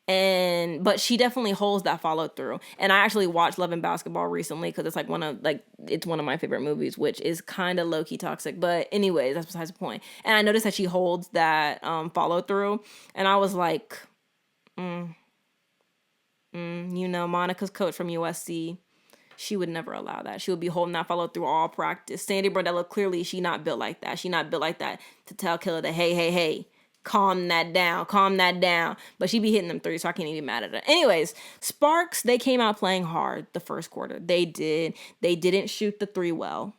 But she definitely holds that follow through. And I actually watched Love and Basketball recently because it's it's one of my favorite movies, which is kind of low key toxic. But anyways, that's besides the point. And I noticed that she holds that follow through, and I was like, Monica's coach from USC. She would never allow that. She would be holding that follow through all practice. Sandy Brodella, clearly she not built like that. She not built like that to tell Killer that, hey, calm that down. But she be hitting them threes, so I can't even be mad at her. Anyways, Sparks, they came out playing hard the first quarter. They did. They didn't shoot the 3 well.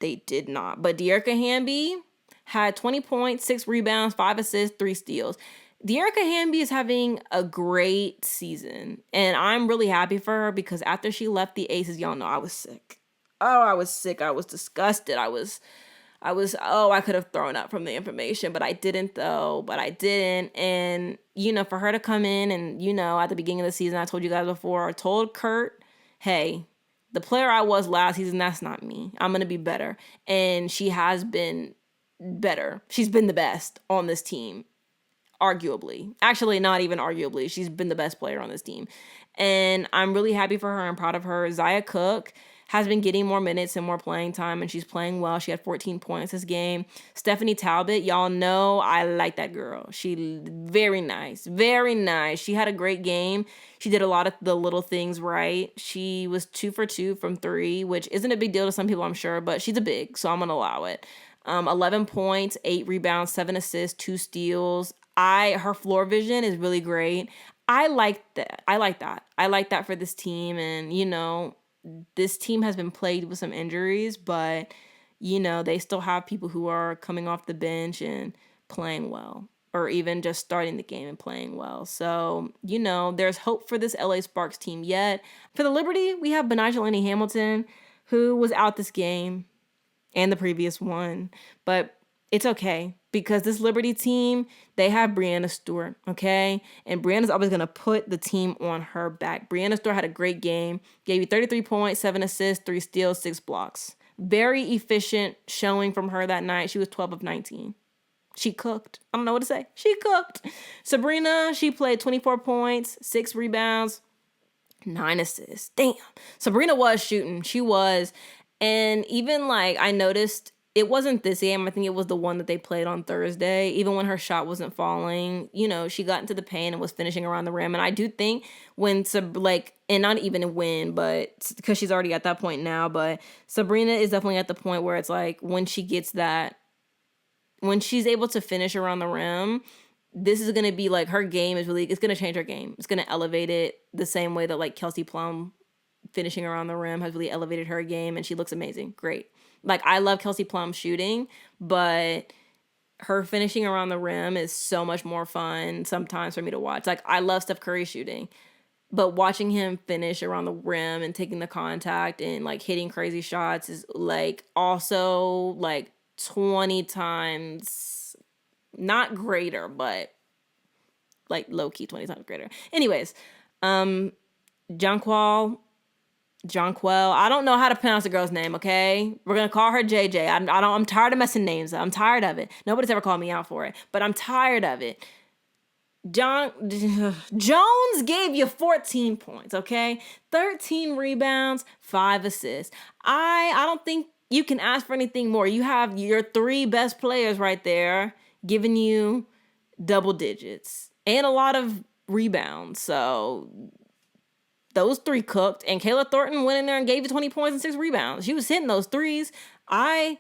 They did not. But De'Erica Hamby had 20 points, 6 rebounds, 5 assists, 3 steals. De'Erica Hamby is having a great season, and I'm really happy for her because after she left the Aces, y'all know I was sick. Oh, I was sick. I was disgusted. I could have thrown up from the information, but I didn't. And, for her to come in and, at the beginning of the season, I told you guys before, I told Kurt, hey, the player I was last season, that's not me. I'm going to be better. And she has been better. She's been the best on this team. Arguably. Actually, not even arguably. She's been the best player on this team. And I'm really happy for her. I'm proud of her. Zaya Cook has been getting more minutes and more playing time, and she's playing well. She had 14 points this game. Stephanie Talbot, y'all know I like that girl. She very nice. Very nice. She had a great game. She did a lot of the little things right. She was 2 for 2 from 3, which isn't a big deal to some people, I'm sure, but she's a big, so I'm going to allow it. 11 points, 8 rebounds, 7 assists, 2 steals. Her floor vision is really great. I like that. I like that for this team. And, this team has been plagued with some injuries, but, they still have people who are coming off the bench and playing well, or even just starting the game and playing well. So, there's hope for this LA Sparks team yet. For the Liberty, we have Benigilani Hamilton, who was out this game and the previous one, but it's okay because this Liberty team, they have Breanna Stewart, okay? And Brianna's always going to put the team on her back. Breanna Stewart had a great game, gave you 33 points, 7 assists, 3 steals, 6 blocks. Very efficient showing from her that night. She was 12 of 19. She cooked. I don't know what to say. She cooked. Sabrina, she played 24 points, 6 rebounds, 9 assists. Damn. Sabrina was shooting. She was. And even I noticed it wasn't this game. I think it was the one that they played on Thursday. Even when her shot wasn't falling, she got into the paint and was finishing around the rim. And I do think and not even a win, but because she's already at that point now, but Sabrina is definitely at the point where it's when she's able to finish around the rim, this is going to be her game it's going to change her game. It's going to elevate it the same way that Kelsey Plum finishing around the rim has really elevated her game, and she looks amazing. Great. I love Kelsey Plum shooting, but her finishing around the rim is so much more fun sometimes for me to watch. I love Steph Curry shooting, but watching him finish around the rim and taking the contact and hitting crazy shots is also 20 times not greater, but low key 20 times greater. Anyways, Jonquil Jonquel. I don't know how to pronounce the girl's name, okay? We're going to call her JJ. I'm tired of messing names up. I'm tired of it. Nobody's ever called me out for it, but I'm tired of it. Jones gave you 14 points, okay? 13 rebounds, 5 assists. I don't think you can ask for anything more. You have your 3 best players right there giving you double digits and a lot of rebounds. So those 3 cooked, and Kayla Thornton went in there and gave you 20 points and 6 rebounds. She was hitting those threes. I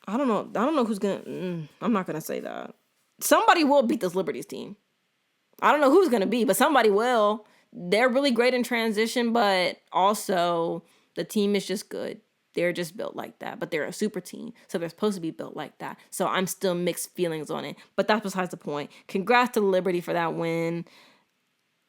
don't know. I don't know who's gonna. I'm not gonna say that. Somebody will beat this Liberties team. I don't know who's gonna be, but somebody will. They're really great in transition, but also the team is just good. They're just built like that, but they're a super team, so they're supposed to be built like that. So I'm still mixed feelings on it, but that's besides the point. Congrats to Liberty for that win.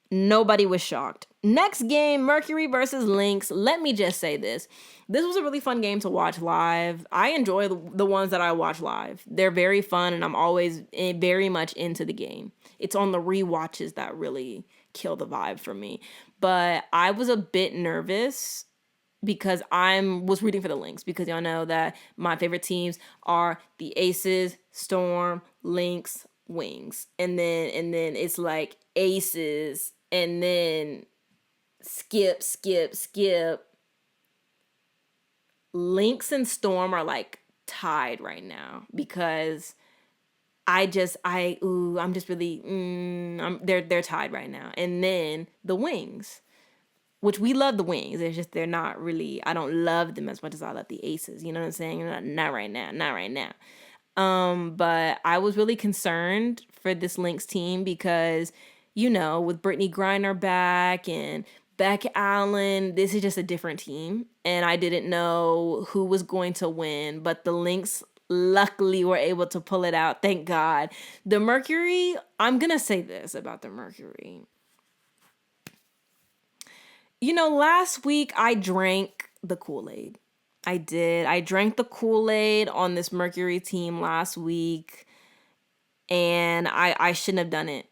Nobody was shocked. Next game, Mercury versus Lynx. Let me just say this. This was a really fun game to watch live. I enjoy the ones that I watch live. They're very fun, and I'm always very much into the game. It's on the rewatches that really kill the vibe for me. But I was a bit nervous because I was rooting for the Lynx, because y'all know that my favorite teams are the Aces, Storm, Lynx, Wings. And then it's like Aces, and then skip. Lynx and Storm are like tied right now because they're tied right now. And then the Wings, which we love the Wings. It's just they're not really, I don't love them as much as I love the Aces. You know what I'm saying? Not right now. But I was really concerned for this Lynx team because, you know, with Brittany Griner back and Beck Allen, this is just a different team. And I didn't know who was going to win, but the Lynx luckily were able to pull it out. Thank God. The Mercury, I'm going to say this about the Mercury. You know, last week I drank the Kool-Aid. I did. I drank the Kool-Aid on this Mercury team last week, and I shouldn't have done it.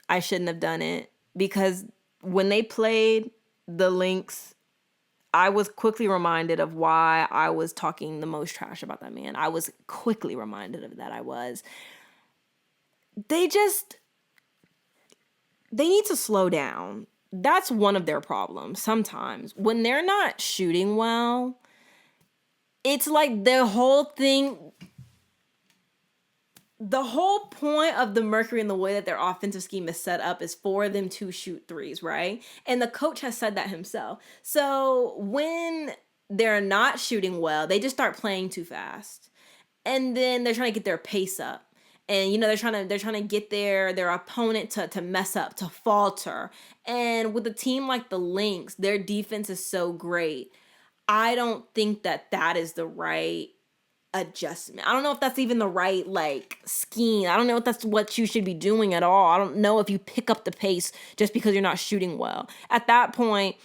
I shouldn't have done it because when they played the Lynx, I was quickly reminded of why I was talking the most trash about that man. I was quickly reminded of that. They need to slow down. That's one of their problems. Sometimes when they're not shooting well, it's like the whole point of the Mercury and the way that their offensive scheme is set up is for them to shoot threes, right? And the coach has said that himself. So when they're not shooting well, they just start playing too fast. And then they're trying to get their pace up. And, you know, they're trying to get their opponent to mess up, to falter. And with a team like the Lynx, their defense is so great. I don't think that is the right adjustment. I don't know if that's even the right, like, scheme. I don't know if that's what you should be doing at all. I don't know if you pick up the pace just because you're not shooting well. At that point,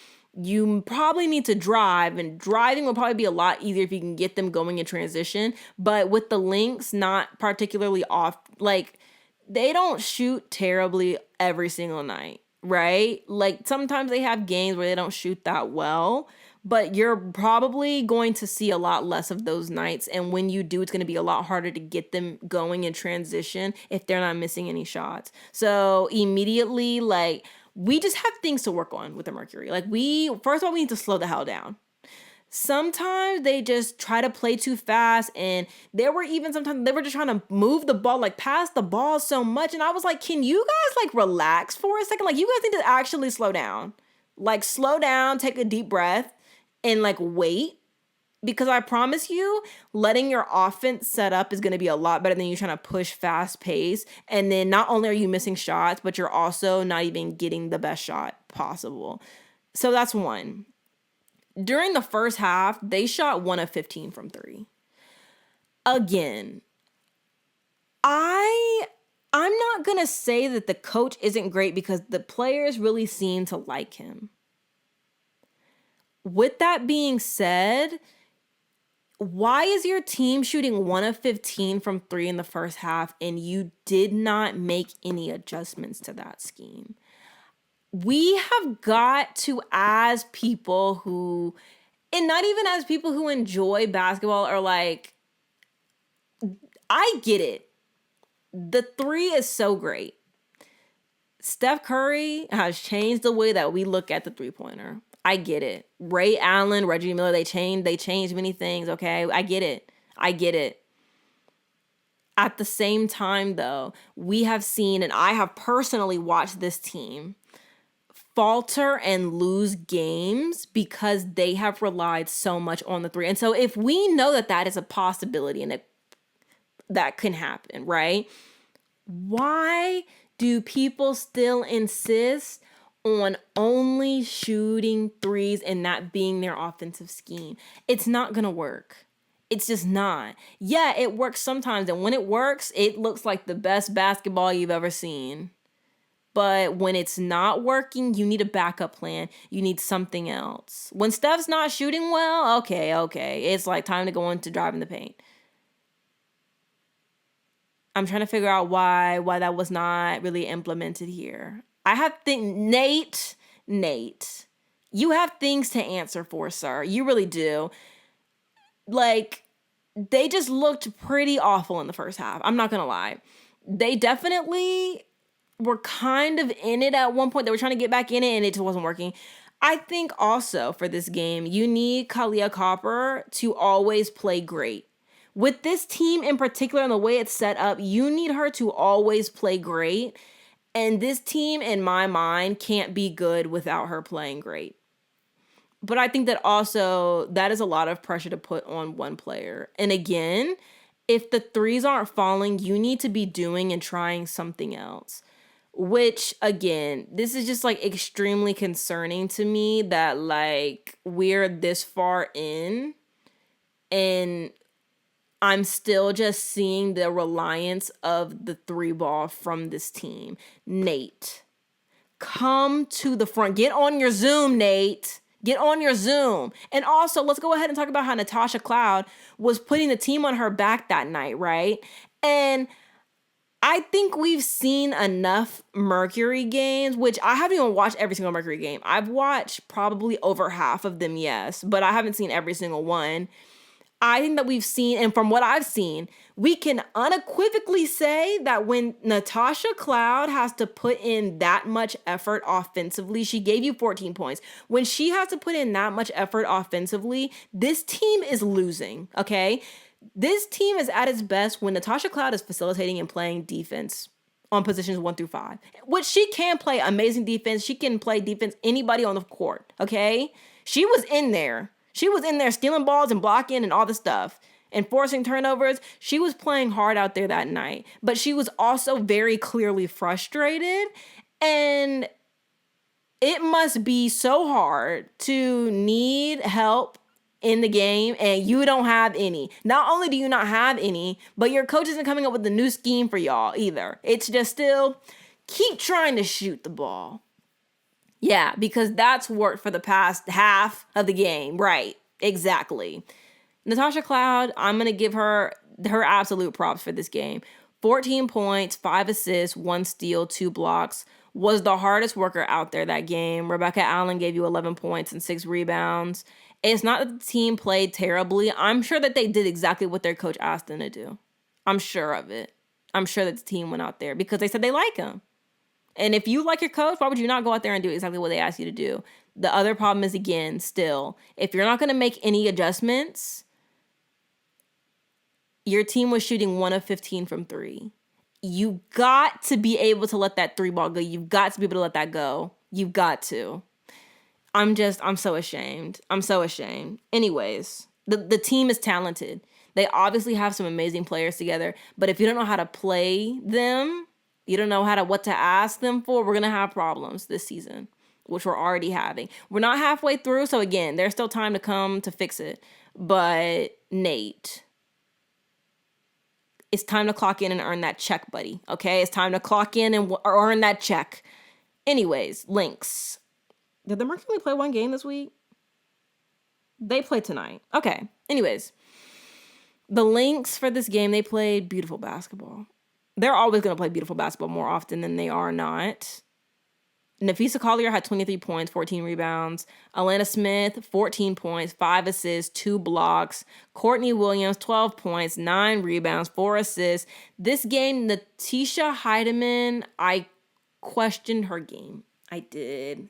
you probably need to drive, and driving will probably be a lot easier if you can get them going in transition. But with the Lynx not particularly off, like, they don't shoot terribly every single night, right? Like, sometimes they have games where they don't shoot that well, but you're probably going to see a lot less of those nights. And when you do, it's going to be a lot harder to get them going in transition if they're not missing any shots. So immediately, like, we just have things to work on with the Mercury. Like, first of all, we need to slow the hell down. Sometimes they just try to play too fast, and sometimes they were just trying to move the ball, like pass the ball so much. And I was like, can you guys like relax for a second? Like, you guys need to actually slow down. Like, slow down, take a deep breath, and like wait. Because I promise you, letting your offense set up is going to be a lot better than you trying to push fast pace. And then not only are you missing shots, but you're also not even getting the best shot possible. So that's one. During the first half, they shot 1 of 15 from 3. Again, I'm not going to say that the coach isn't great because the players really seem to like him. With that being said, why is your team shooting 1 of 15 from 3 in the first half and you did not make any adjustments to that scheme? we have got to, as people who, and not even as people who enjoy basketball, are like, I get it. The three is so great. Steph Curry has changed the way that we look at the three-pointer. I get it. Ray Allen, Reggie Miller, they changed many things, okay? I get it. At the same time, though, we have seen, and I have personally watched this team falter and lose games because they have relied so much on the three. And so if we know that that is a possibility and that can happen, right? Why do people still insist on only shooting threes and not being their offensive scheme? It's not going to work. It's just not. Yeah, it works sometimes. And when it works, it looks like the best basketball you've ever seen. But when it's not working, you need a backup plan. You need something else. When Steph's not shooting well, okay. It's like time to go into driving the paint. I'm trying to figure out why that was not really implemented here. Nate, you have things to answer for, sir. You really do. Like, they just looked pretty awful in the first half. I'm not going to lie. They definitely were kind of in it at one point. They were trying to get back in it and it just wasn't working. I think also for this game, you need Aaliyah Copper to always play great. With this team in particular and the way it's set up, you need her to always play great. And this team, in my mind, can't be good without her playing great. But I think that also that is a lot of pressure to put on one player. And again, if the threes aren't falling, you need to be doing and trying something else. Which, again, this is just like extremely concerning to me that like we're this far in and I'm still just seeing the reliance of the three ball from this team. Nate, come to the front. Get on your Zoom, Nate. Get on your Zoom. And also, let's go ahead and talk about how Natasha Cloud was putting the team on her back that night, right? And I think we've seen enough Mercury games, which I haven't even watched every single Mercury game. I've watched probably over half of them, yes, but I haven't seen every single one. I think that we've seen, and from what I've seen, we can unequivocally say that when Natasha Cloud has to put in that much effort offensively, she gave you 14 points. When she has to put in that much effort offensively, this team is losing, okay? This team is at its best when Natasha Cloud is facilitating and playing defense on positions 1-5, which she can play amazing defense. She can play defense anybody on the court, okay? She was in there. She was in there stealing balls and blocking and all the stuff and forcing turnovers. She was playing hard out there that night, but she was also very clearly frustrated. And it must be so hard to need help in the game and you don't have any. Not only do you not have any, but your coach isn't coming up with a new scheme for y'all either. It's just still keep trying to shoot the ball. Yeah, because that's worked for the past half of the game. Right, exactly. Natasha Cloud, I'm going to give her absolute props for this game. 14 points, 5 assists, 1 steal, 2 blocks. Was the hardest worker out there that game. Rebecca Allen gave you 11 points and 6 rebounds. It's not that the team played terribly. I'm sure that they did exactly what their coach asked them to do. I'm sure of it. I'm sure that the team went out there because they said they like him. And if you like your coach, why would you not go out there and do exactly what they asked you to do? The other problem is, again, still, if you're not going to make any adjustments, your team was shooting 1 of 15 from 3. You got to be able to let that 3 ball go. You've got to be able to let that go. You've got to. I'm so ashamed. I'm so ashamed. Anyways, the team is talented. They obviously have some amazing players together, but if you don't know how to play them, you don't know what to ask them for, we're going to have problems this season, which we're already having. We're not halfway through, so again, there's still time to come to fix it. But Nate, it's time to clock in and earn that check, buddy. Okay? It's time to clock in and earn that check. Anyways, Lynx. Did the Mercury play one game this week? They played tonight. Okay. Anyways, the Lynx for this game, they played beautiful basketball. They're always going to play beautiful basketball more often than they are not. Nafisa Collier had 23 points, 14 rebounds. Alana Smith, 14 points, 5 assists, 2 blocks. Courtney Williams, 12 points, 9 rebounds, 4 assists. This game, Natisha Heidemann, I questioned her game. I did.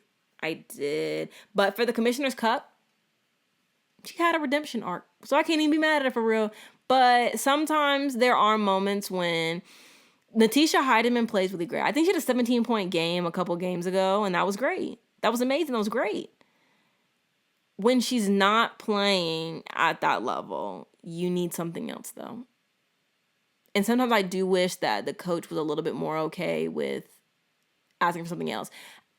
But for the Commissioner's Cup, she had a redemption arc. So I can't even be mad at her for real. But sometimes there are moments when Natisha Heidemann plays really great. I think she had a 17-point game a couple games ago, and that was great. That was amazing. That was great. When she's not playing at that level, you need something else, though. And sometimes I do wish that the coach was a little bit more okay with asking for something else.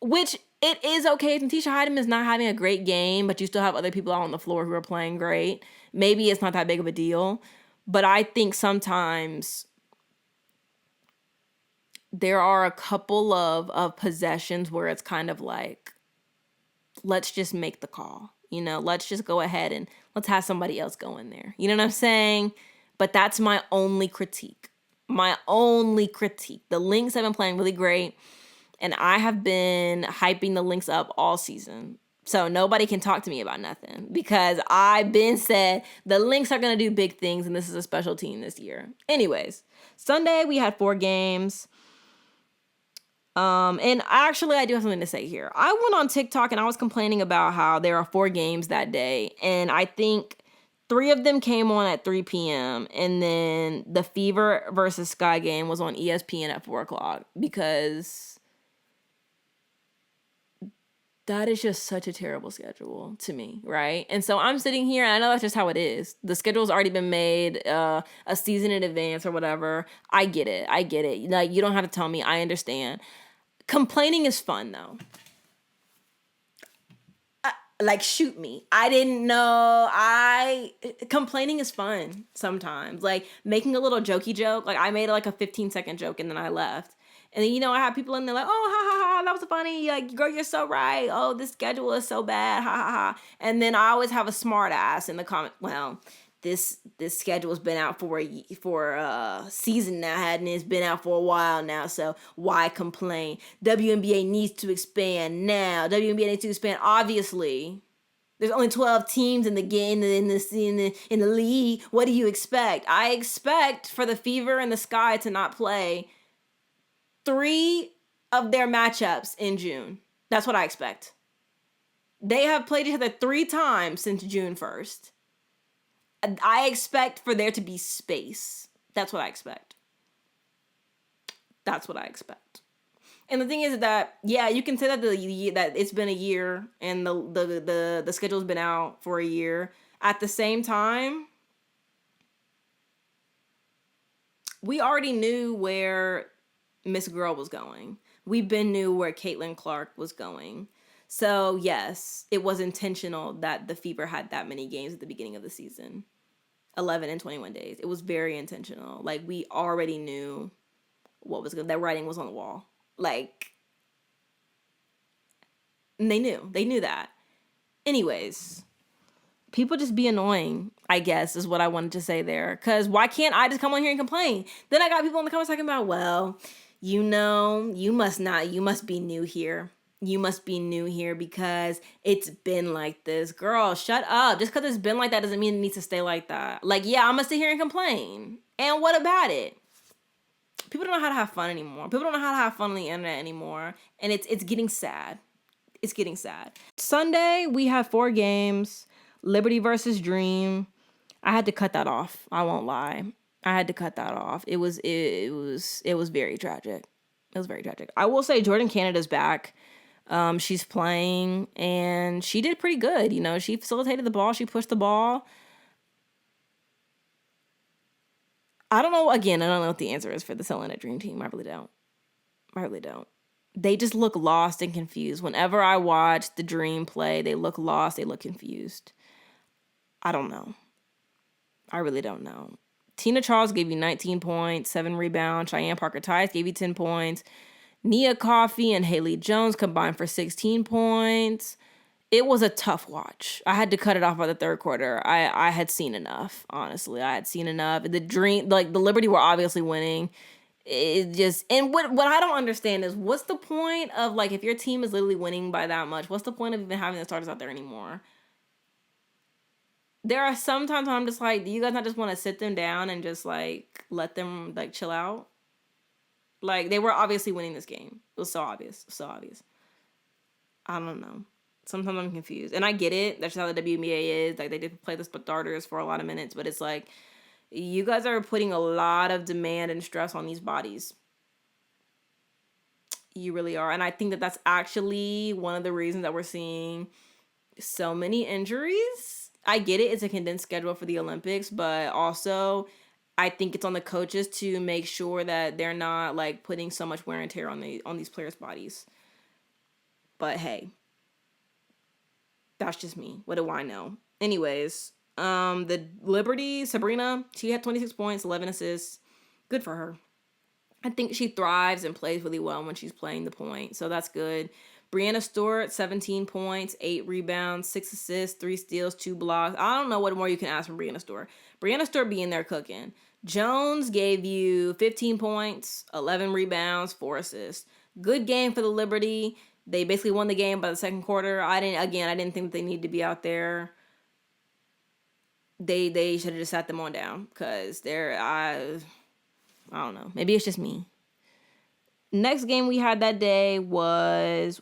Which it is okay if Natisha Heidemann is not having a great game, but you still have other people out on the floor who are playing great. Maybe it's not that big of a deal. But I think sometimes there are a couple of possessions where it's kind of like, let's just make the call. You know, let's just go ahead and let's have somebody else go in there. You know what I'm saying? But that's my only critique. The Lynx have been playing really great, and I have been hyping the Lynx up all season. So nobody can talk to me about nothing because I've been said the Lynx are going to do big things, and this is a special team this year. Anyways, Sunday we had 4 games. And actually, I do have something to say here. I went on TikTok and I was complaining about how there are 4 games that day. And I think 3 of them came on at 3 p.m. And then the Fever versus Sky game was on ESPN at 4 o'clock because that is just such a terrible schedule to me, right? And so I'm sitting here and I know that's just how it is. The schedule's already been made a season in advance or whatever. I get it. Like, you don't have to tell me. I understand. Complaining is fun, though. Like, shoot me. I didn't know. Complaining is fun sometimes. Like, making a little jokey joke. Like, I made like a 15-second joke and then I left. And then, you know, I have people in there like, oh, ha, ha, ha, that was funny. Like, girl, you're so right. Oh, this schedule is so bad. Ha, ha, ha. And then I always have a smart ass in the comment. Well, this schedule's been out for a season now, hadn't it? It's been out for a while now, so why complain? WNBA needs to expand now. WNBA needs to expand. Obviously, there's only 12 teams in the game in the league. What do you expect? I expect for the Fever and the Sky to not play 3 of their matchups in June. That's what I expect. They have played each other 3 times since June 1st. I expect for there to be space. That's what I expect. And the thing is that, yeah, you can say that that it's been a year and the schedule's been out for a year. At the same time, we already knew where Miss Girl was going. We knew where Caitlin Clark was going. So, yes, it was intentional that the Fever had that many games at the beginning of the season. 11 and 21 days. It was very intentional. Like, we already knew what was good. That writing was on the wall. Like, and they knew that. Anyways, people just be annoying, I guess, is what I wanted to say there. Because why can't I just come on here and complain? Then I got people in the comments talking about, well, you know, you must be new here. You must be new here because it's been like this. Girl, shut up. Just because it's been like that doesn't mean it needs to stay like that. Like, yeah, I'm going to sit here and complain. And what about it? People don't know how to have fun anymore. People don't know how to have fun on the internet anymore. And it's getting sad. It's getting sad. Sunday, we have 4 games. Liberty versus Dream. I had to cut that off. I won't lie. I had to cut that off. It was very tragic. It was very tragic. I will say Jordan Canada's back. She's playing, and she did pretty good. You know, she facilitated the ball. She pushed the ball. I don't know what the answer is for the Celeste Dream Team. I really don't. They just look lost and confused. Whenever I watch the Dream play, they look lost. They look confused. I don't know. I really don't know. Tina Charles gave you 19 points, 7 rebounds. Cheyenne Parker-Tice gave you 10 points. Nia Coffey and Haley Jones combined for 16 points. It was a tough watch. I had to cut it off by the third quarter. I had seen enough, honestly. I had seen enough. The Liberty were obviously winning. it just, and what I don't understand is, what's the point of, like, if your team is literally winning by that much, what's the point of even having the starters out there anymore? There are some times when I'm just like, do you guys not just want to sit them down and just, like, let them, like, chill out? Like, they were obviously winning this game. It was so obvious. So obvious. I don't know. Sometimes I'm confused. And I get it. That's how the WNBA is. Like, they did play the starters for a lot of minutes. But it's like, you guys are putting a lot of demand and stress on these bodies. You really are. And I think that that's actually one of the reasons that we're seeing so many injuries. I get it. It's a condensed schedule for the Olympics. But also, I think it's on the coaches to make sure that they're not, like, putting so much wear and tear on these players' bodies. But hey, that's just me. What do I know? Anyways, the Liberty, Sabrina, she had 26 points, 11 assists. Good for her. I think she thrives and plays really well when she's playing the point, so that's good. Brianna Stewart, 17 points, 8 rebounds, 6 assists, 3 steals, 2 blocks. I don't know what more you can ask from Brianna Stewart. Brianna Stewart being there cooking. Jones gave you 15 points, 11 rebounds, 4 assists. Good game for the Liberty. They basically won the game by the second quarter. I didn't think that they needed to be out there. They should have just sat them on down, because I don't know. Maybe it's just me. Next game we had that day was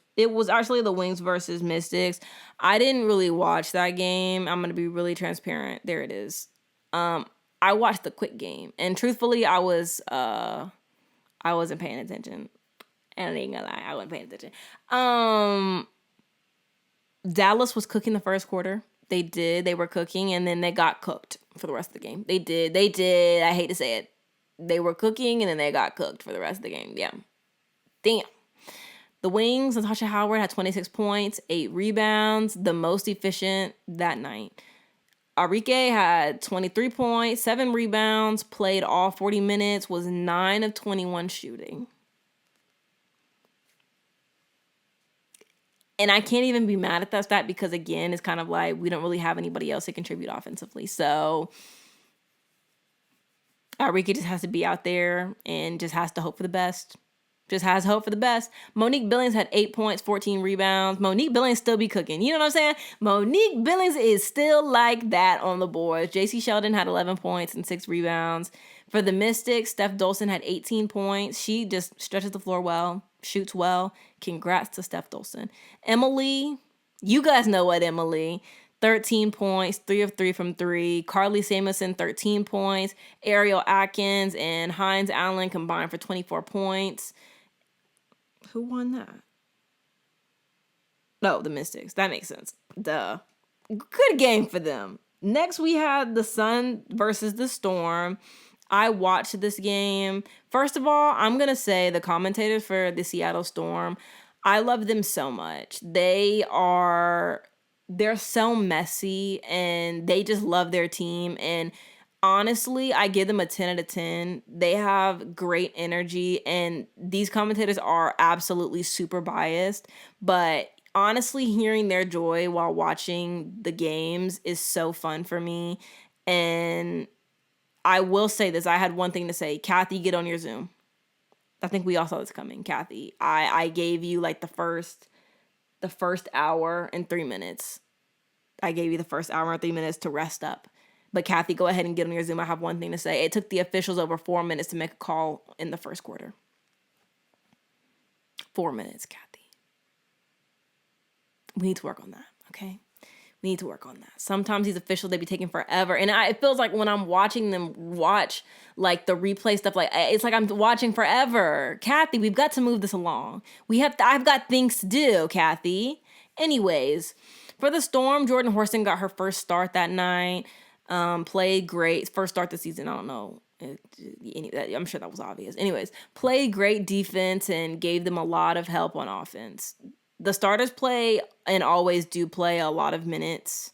actually the Wings versus Mystics. I didn't really watch that game. I'm gonna be really transparent. There it is. I watched the quick game, and truthfully, I wasn't paying attention. And I ain't gonna lie, I wasn't paying attention. Dallas was cooking the first quarter. They were cooking, and then they got cooked for the rest of the game. They did. I hate to say it. They were cooking, and then they got cooked for the rest of the game. Yeah. Damn. The Wings, Natasha Howard had 26 points, 8 rebounds, the most efficient that night. Arike had 23 points, 7 rebounds, played all 40 minutes, was 9 of 21 shooting. And I can't even be mad at that stat, because, again, it's kind of like we don't really have anybody else to contribute offensively. So Arike just has to be out there and just has to hope for the best. Just has hope for the best. Monique Billings had 8 points, 14 rebounds. Monique Billings still be cooking. You know what I'm saying? Monique Billings is still like that on the boards. JC Sheldon had 11 points and 6 rebounds. For the Mystics, Steph Dolson had 18 points. She just stretches the floor well, shoots well. Congrats to Steph Dolson. Emily, you guys know what Emily. 13 points, 3 of 3 from 3. Carly Samuelson, 13 points. Ariel Atkins and Hines Allen combined for 24 points. Who won that? No, the Mystics. That makes sense. Duh. Good game for them. Next, we had the Sun versus the Storm. I watched this game. First of all, I'm going to say the commentators for the Seattle Storm, I love them so much. They're so messy, and they just love their team. And honestly, I give them a 10 out of 10. They have great energy, and these commentators are absolutely super biased. But honestly, hearing their joy while watching the games is so fun for me. And I will say this. I had one thing to say. Kathy, get on your Zoom. I think we all saw this coming. Kathy, I gave you like the first hour and 3 minutes. I gave you the first hour and 3 minutes to rest up. But Kathy, go ahead and get on your Zoom. I have one thing to say. It took the officials over 4 minutes to make a call in the first quarter. 4 minutes, Kathy. We need to work on that, okay? We need to work on that. Sometimes these officials, they be taking forever. And it feels like when I'm watching them watch, like, the replay stuff, like, it's like I'm watching forever. Kathy, we've got to move this along. I've got things to do, Kathy. Anyways, for the Storm, Jordan Horston got her first start that night. Played great. First start this season, I don't know. I'm sure that was obvious. Anyways, played great defense and gave them a lot of help on offense. The starters play and always do play a lot of minutes.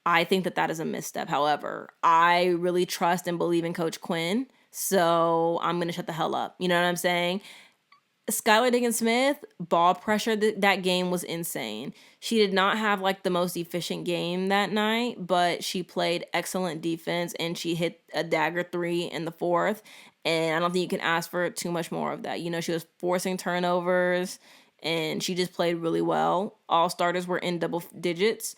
I think that is a misstep. However, I really trust and believe in Coach Quinn, so I'm going to shut the hell up. You know what I'm saying? Skylar Diggins-Smith, ball pressure, that game was insane. She did not have like the most efficient game that night, but she played excellent defense, and she hit a dagger 3 in the fourth. And I don't think you can ask for too much more of that. She was forcing turnovers, and she just played really well. All starters were in double digits.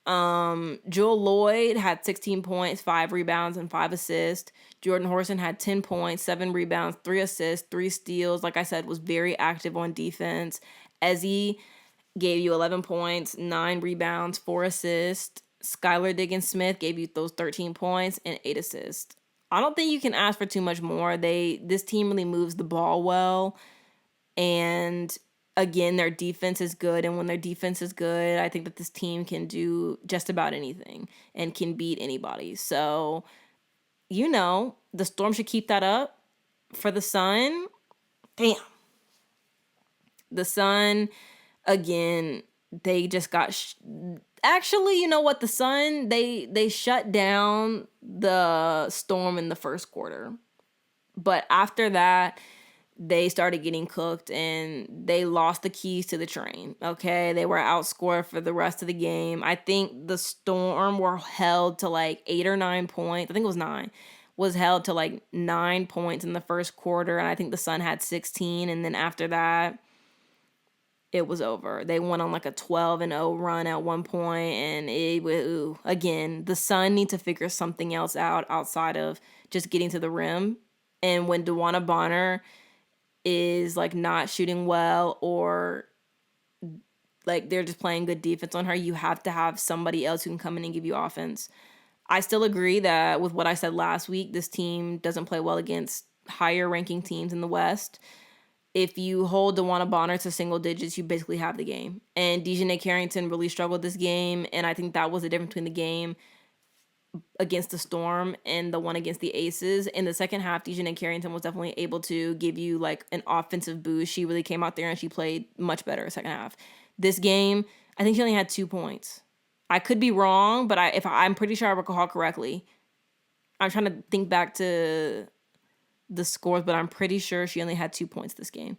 Jewel Lloyd had 16 points, 5 rebounds, and 5 assists. Jordan Horson had 10 points, 7 rebounds, 3 assists, 3 steals. Like I said, was very active on defense. Ezzy gave you 11 points, 9 rebounds, 4 assists. Skylar Diggins-Smith gave you those 13 points and 8 assists. I don't think you can ask for too much more. This team really moves the ball well, and again, their defense is good, and when their defense is good, I think that this team can do just about anything and can beat anybody. So, the Storm should keep that up. For the Sun, damn. The Sun, again, they just got... Actually, you know what? The Sun, they shut down the Storm in the first quarter. But after that, they started getting cooked and they lost the keys to the train, okay? They were outscored for the rest of the game. I think the Storm were held to like 8 or 9 points. I think it was 9. Was held to like 9 points in the first quarter, and I think the Sun had 16, and then after that, it was over. They went on like a 12-0 run at one point, and again, the Sun need to figure something else out outside of just getting to the rim. And when DeWanna Bonner is like not shooting well, or like they're just playing good defense on her, you have to have somebody else who can come in and give you offense. I still agree that with what I said last week, this team doesn't play well against higher ranking teams in the West. If you hold DeWanna Bonner to single digits, you basically have the game. And Dejanay Carrington really struggled this game, and I think that was the difference between the game against the Storm and the one against the Aces. In the second half, Dejanay Carrington was definitely able to give you like an offensive boost. She really came out there and she played much better second half. This game, I think she only had 2 points. I could be wrong, but I'm pretty sure I recall correctly. I'm trying to think back to the scores, but I'm pretty sure she only had 2 points this game.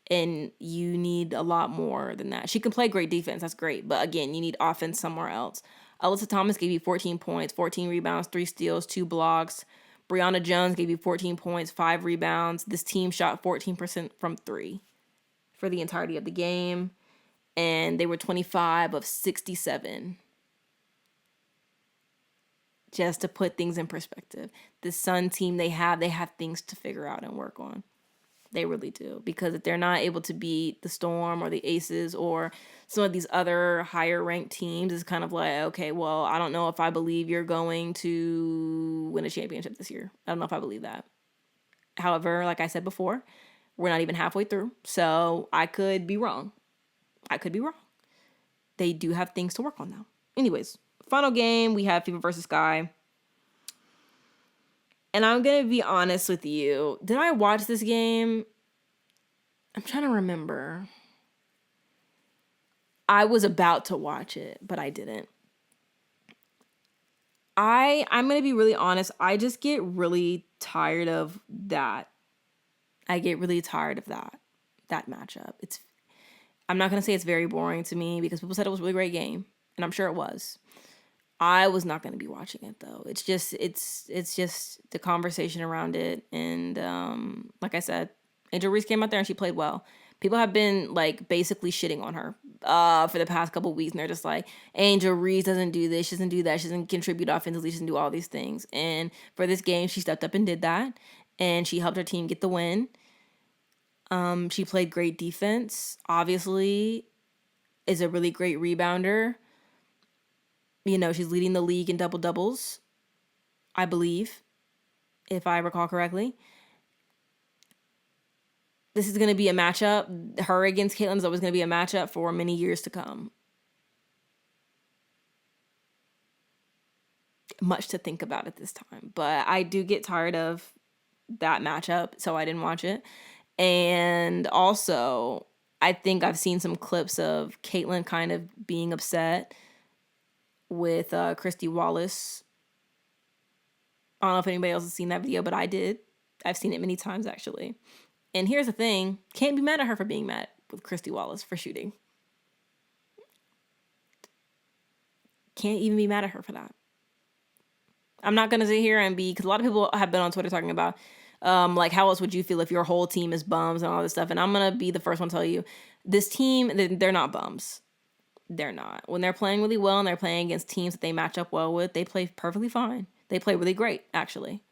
And you need a lot more than that. She can play great defense. That's great. But again, you need offense somewhere else. Alyssa Thomas gave you 14 points, 14 rebounds, 3 steals, 2 blocks. Brianna Jones gave you 14 points, 5 rebounds. This team shot 14% from 3 for the entirety of the game. And they were 25 of 67. Just to put things in perspective. The Sun team they have things to figure out and work on. They really do. Because if they're not able to beat the Storm or the Aces or some of these other higher ranked teams, it's kind of like, okay, well, I don't know if I believe you're going to win a championship this year. I don't know if I believe that. However, like I said before, we're not even halfway through. So I could be wrong. They do have things to work on now. Anyways, final game, we have Fever versus Sky. And I'm going to be honest with you. Did I watch this game? I'm trying to remember. I was about to watch it, but I didn't. I'm going to be really honest. I just get really tired of that. I get really tired of that matchup. I'm not going to say it's very boring to me because people said it was a really great game, and I'm sure it was. I was not going to be watching it though. It's just the conversation around it, and like I said, Angel Reese came out there and she played well. People have been like basically shitting on her for the past couple of weeks, and they're just like, Angel Reese doesn't do this, she doesn't do that, she doesn't contribute offensively, she doesn't do all these things. And for this game, she stepped up and did that, and she helped her team get the win. She played great defense. Obviously, is a really great rebounder. She's leading the league in double-doubles, I believe, if I recall correctly. This is going to be a matchup. Her against Caitlin is always going to be a matchup for many years to come. Much to think about at this time. But I do get tired of that matchup, so I didn't watch it. And also, I think I've seen some clips of Caitlin kind of being upset with Christy Wallace. I don't know if anybody else has seen that video, but I did. I've seen it many times, actually. And here's the thing. Can't be mad at her for being mad with Christy Wallace for shooting. Can't even be mad at her for that. I'm not going to sit here and because a lot of people have been on Twitter talking about Like, how else would you feel if your whole team is bums and all this stuff? And I'm going to be the first one to tell you, this team, they're not bums. They're not. When they're playing really well and they're playing against teams that they match up well with, they play perfectly fine. They play really great, actually.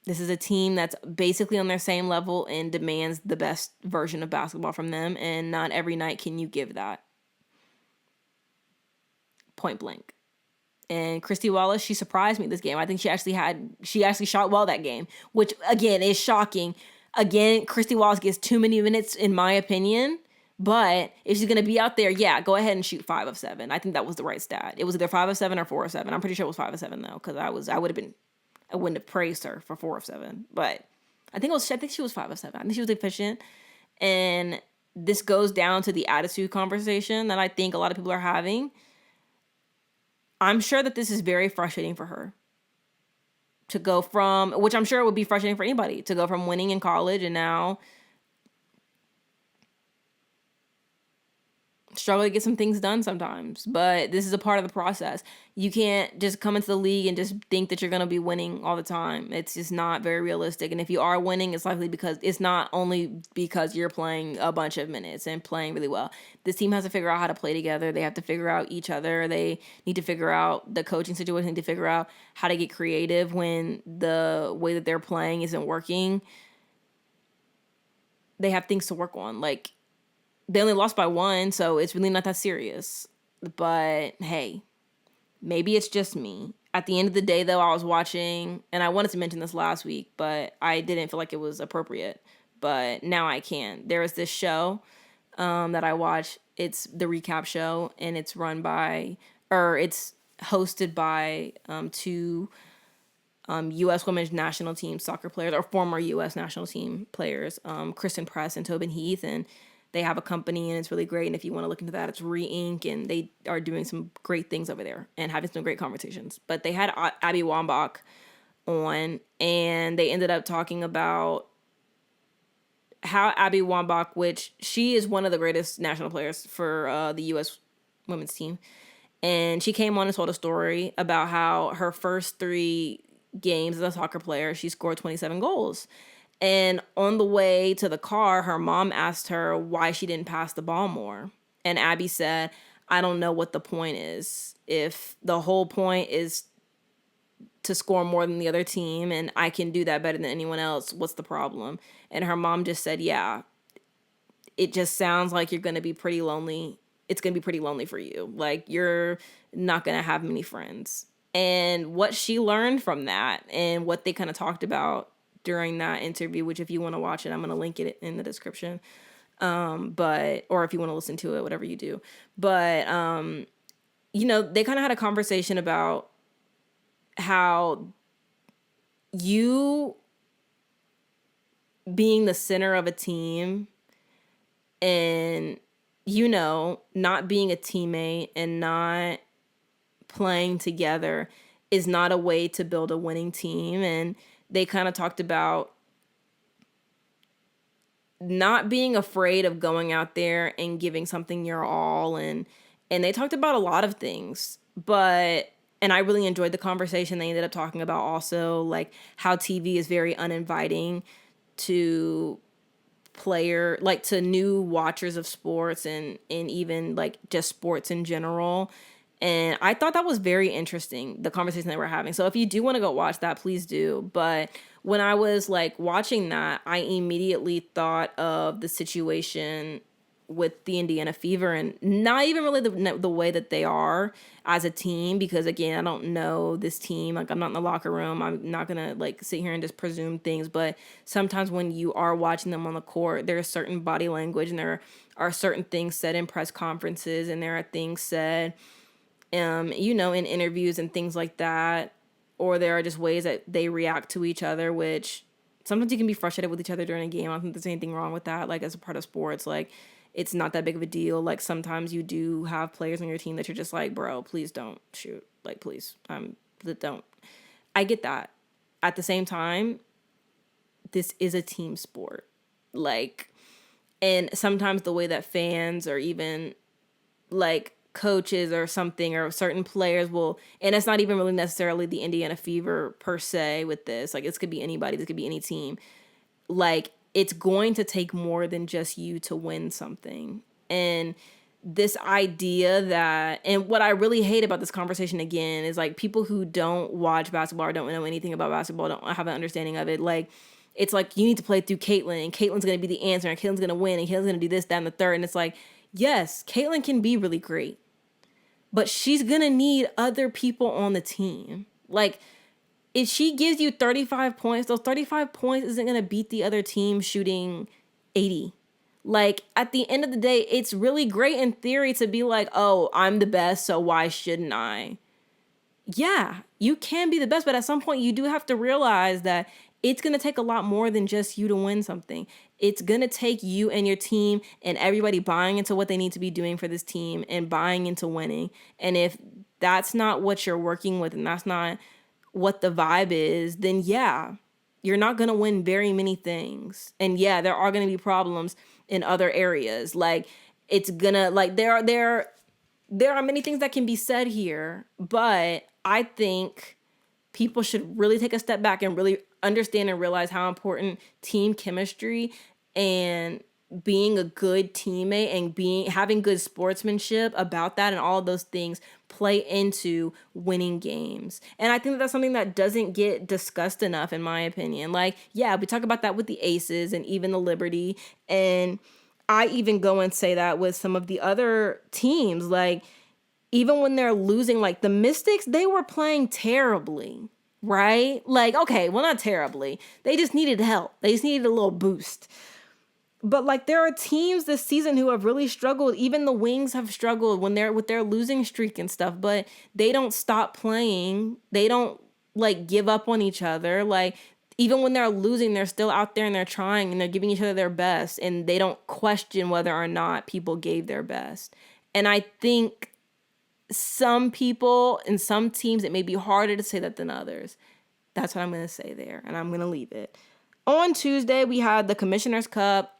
This is a team that's basically on their same level and demands the best version of basketball from them, and not every night can you give that. Point blank. And Christy Wallace, she surprised me this game. I think she actually shot well that game, which again is shocking. Again, Christy Wallace gets too many minutes in my opinion, but if she's going to be out there, yeah, go ahead and shoot 5 of 7. I think that was the right stat. It was either 5 of 7 or 4 of 7. I'm pretty sure it was 5 of 7 though, because I wouldn't have praised her for 4 of 7, but I think she was 5 of 7. I think she was efficient. And this goes down to the attitude conversation that I think a lot of people are having. I'm sure that this is very frustrating for her to go from, which I'm sure it would be frustrating for anybody, to go from winning in college and now struggle to get some things done sometimes. But this is a part of the process. You can't just come into the league and just think that you're going to be winning all the time. It's just not very realistic. And if you are winning, it's likely because it's not only because you're playing a bunch of minutes and playing really well. This team has to figure out how to play together. They have to figure out each other. They need to figure out the coaching situation, to figure out how to get creative when the way that they're playing isn't working. They have things to work on. Like, they only lost by 1, so it's really not that serious. But hey, maybe it's just me. At the end of the day, though, I was watching, and I wanted to mention this last week, but I didn't feel like it was appropriate. But now I can. There was this show that I watch. It's the recap show, and it's it's hosted by 2 U.S. women's national team soccer players, or former U.S. national team players, Kristen Press and Tobin Heath, and they have a company and it's really great. And if you want to look into that, it's Re-Ink, and they are doing some great things over there and having some great conversations. But they had Abby Wambach on, and they ended up talking about how Abby Wambach, which she is one of the greatest national players for the U.S. women's team, and she came on and told a story about how her first 3 games as a soccer player, she scored 27 goals. And on the way to the car, her mom asked her why she didn't pass the ball more. And Abby said, I don't know what the point is. If the whole point is to score more than the other team and I can do that better than anyone else, what's the problem? And her mom just said, yeah, it just sounds like you're going to be pretty lonely. It's going to be pretty lonely for you. Like, you're not going to have many friends. And what she learned from that and what they kind of talked about during that interview, which if you want to watch it, I'm going to link it in the description. Or if you want to listen to it, whatever you do. But, they kind of had a conversation about how you being the center of a team and, not being a teammate and not playing together is not a way to build a winning team. And they kind of talked about not being afraid of going out there and giving something your all. And they talked about a lot of things, and I really enjoyed the conversation. They ended up talking about also like how TV is very uninviting to to new watchers of sports and even like just sports in general. And I thought that was very interesting, the conversation that we're having. So if you do want to go watch that, please do. But when I was like watching that, I immediately thought of the situation with the Indiana Fever, and not even really the way that they are as a team, because again, I don't know this team. Like, I'm not in the locker room. I'm not going to like sit here and just presume things. But sometimes when you are watching them on the court, there's certain body language, and there are certain things said in press conferences, and there are things said in interviews and things like that, or there are just ways that they react to each other, which sometimes you can be frustrated with each other during a game. I don't think there's anything wrong with that. Like, as a part of sports, like, it's not that big of a deal. Like, sometimes you do have players on your team that you're just like, bro, please don't shoot. Like, please, don't. I get that. At the same time, this is a team sport. Like, and sometimes the way that fans or even like coaches or something, or certain players will, and it's not even really necessarily the Indiana Fever per se with this. Like, this could be anybody, this could be any team. Like, it's going to take more than just you to win something. And this idea that, and what I really hate about this conversation again is like people who don't watch basketball or don't know anything about basketball, don't have an understanding of it. Like, it's like, you need to play through Caitlyn, and Caitlyn's going to be the answer, and Caitlyn's going to win, and Caitlyn's going to do this, that, and the third. And it's like, yes, Caitlyn can be really great, but she's going to need other people on the team. Like, if she gives you 35 points, those 35 points isn't going to beat the other team shooting 80. Like, at the end of the day, it's really great in theory to be like, oh, I'm the best, so why shouldn't I? Yeah, you can be the best, but at some point you do have to realize that it's going to take a lot more than just you to win something. It's going to take you and your team and everybody buying into what they need to be doing for this team and buying into winning. And if that's not what you're working with and that's not what the vibe is, then yeah, you're not going to win very many things. And yeah, there are going to be problems in other areas. Like, it's going to, like, there are many things that can be said here, but I think people should really take a step back and really understand and realize how important team chemistry and being a good teammate and having good sportsmanship about that and all of those things play into winning games. And I think that that's something that doesn't get discussed enough, in my opinion. Like, yeah, we talk about that with the Aces and even the Liberty, and I even go and say that with some of the other teams. Like, even when they're losing, like the Mystics, they were playing terribly, right? Like, okay, well, not terribly. They just needed help. They just needed a little boost. But like, there are teams this season who have really struggled. Even the Wings have struggled when they're with their losing streak and stuff, but they don't stop playing. They don't like give up on each other. Like, even when they're losing, they're still out there and they're trying and they're giving each other their best, and they don't question whether or not people gave their best. And I think some people and some teams, it may be harder to say that than others. That's what I'm going to say there, and I'm going to leave it. On Tuesday, we had the Commissioner's Cup.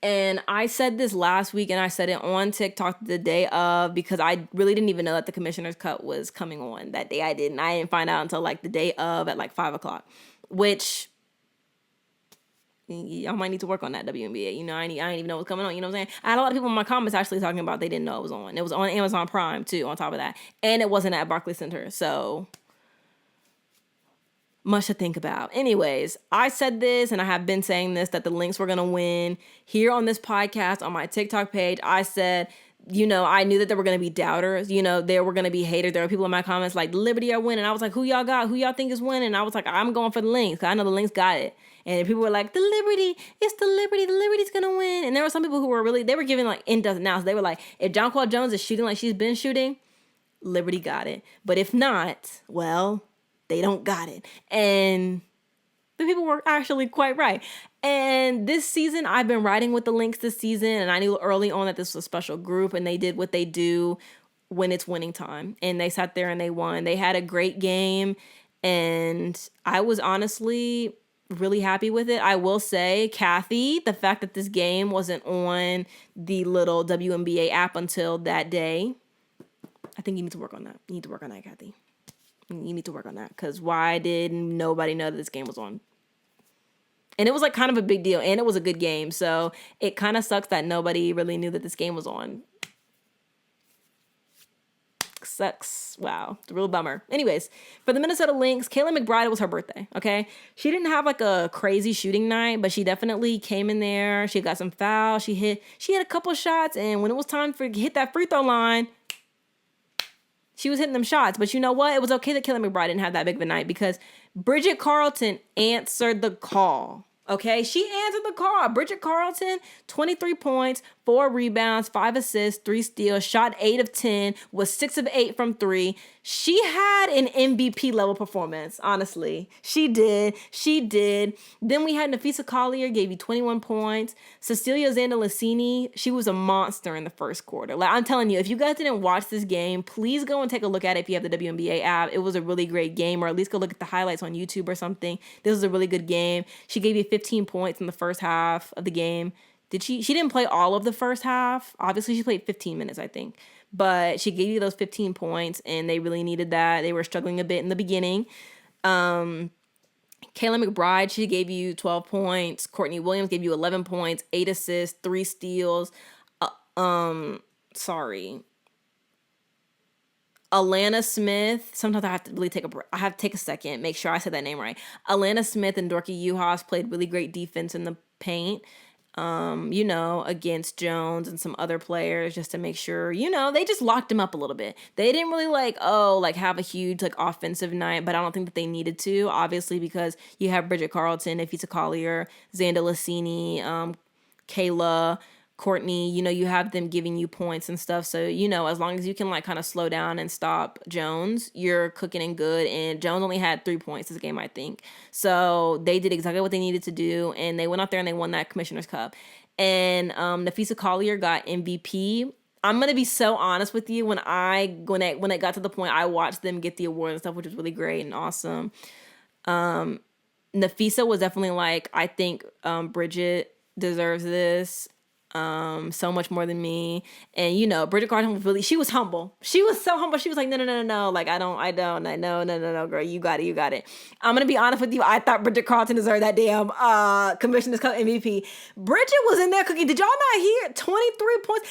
And I said this last week, and I said it on TikTok the day of, because I really didn't even know that the Commissioner's Cup was coming on that day. I didn't find out until like the day of at like 5 o'clock, which I might need to work on that, WNBA. You know, I didn't even know what's coming on. You know what I'm saying? I had a lot of people in my comments actually talking about they didn't know it was on. It was on Amazon Prime too, on top of that. And it wasn't at Barclays Center. So much to think about. Anyways, I said this, and I have been saying this, that the Lynx were going to win. Here on this podcast, on my TikTok page, I said, you know, I knew that there were going to be doubters. You know, there were going to be haters. There were people in my comments like, Liberty are winning. I was like, who y'all got? Who y'all think is winning? And I was like, I'm going for the Lynx, because I know the Lynx got it. And people were like, the Liberty, it's the Liberty. The Liberty's going to win. And there were some people who were really, they were giving like in-depth analysis. They were like, if Jonquel Jones is shooting like she's been shooting, Liberty got it. But if not, well, they don't got it. And the people were actually quite right. And this season, I've been riding with the Lynx this season, and I knew early on that this was a special group, and they did what they do when it's winning time. And they sat there and they won. They had a great game, and I was honestly really happy with it. I will say, Kathy, the fact that this game wasn't on the little WNBA app until that day, I think you need to work on that. You need to work on that, Kathy. You need to work on that, because why did nobody know that this game was on? And it was like kind of a big deal, and it was a good game. So it kind of sucks that nobody really knew that this game was on. Sucks. Wow. It's a real bummer. Anyways, for the Minnesota Lynx, Kayla McBride, it was her birthday, okay? She didn't have like a crazy shooting night, but she definitely came in there. She got some fouls. She had a couple shots, and when it was time for to hit that free throw line, she was hitting them shots. But you know what? It was okay that Kayla McBride didn't have that big of a night, because Bridget Carlton answered the call. Okay, she answered the call. Bridget Carlton, 23 points, 4 rebounds, 5 assists, 3 steals, shot 8 of 10, was 6 of 8 from 3. She had an MVP level performance, honestly. She did. Then we had Nafisa Collier, gave you 21 points. Cecilia Zandalicini, she was a monster in the first quarter. Like, I'm telling you, if you guys didn't watch this game, please go and take a look at it if you have the WNBA app. It was a really great game, or at least go look at the highlights on YouTube or something. This was a really good game. She gave you 15 points in the first half of the game. She didn't play all of the first half. Obviously, she played 15 minutes, I think. but she gave you those 15 points, and they really needed that. They were struggling a bit in the beginning. Kayla McBride, she gave you 12 points. Courtney Williams gave you 11 points, 8 assists, 3 steals. Alana Smith. Sometimes I have to really I have to take a second, make sure I said that name right. Alana Smith and Dorky Uhas played really great defense in the paint. Against Jones and some other players, just to make sure, they just locked him up a little bit. They didn't really have a huge offensive night, but I don't think that they needed to, obviously, because you have Bridget Carlton, Nafisa Collier, Xanda Lassini, Kayla, Courtney, you have them giving you points and stuff. So, as long as you can kind of slow down and stop Jones, you're cooking and good. And Jones only had 3 points this game, I think. So they did exactly what they needed to do. And they went out there and they won that Commissioner's Cup. And Nafisa Collier got MVP. I'm going to be so honest with you. When it got to the point, I watched them get the award and stuff, which was really great and awesome. Nafisa was definitely I think Bridget deserves this. So much more than me. And Bridget Carlton she was humble. She was so humble. She was like, no, girl, you got it. I'm gonna be honest with you. I thought Bridget Carlton deserved that damn Commissioner's Cup MVP. Bridget was in there cooking. Did y'all not hear? 23 points.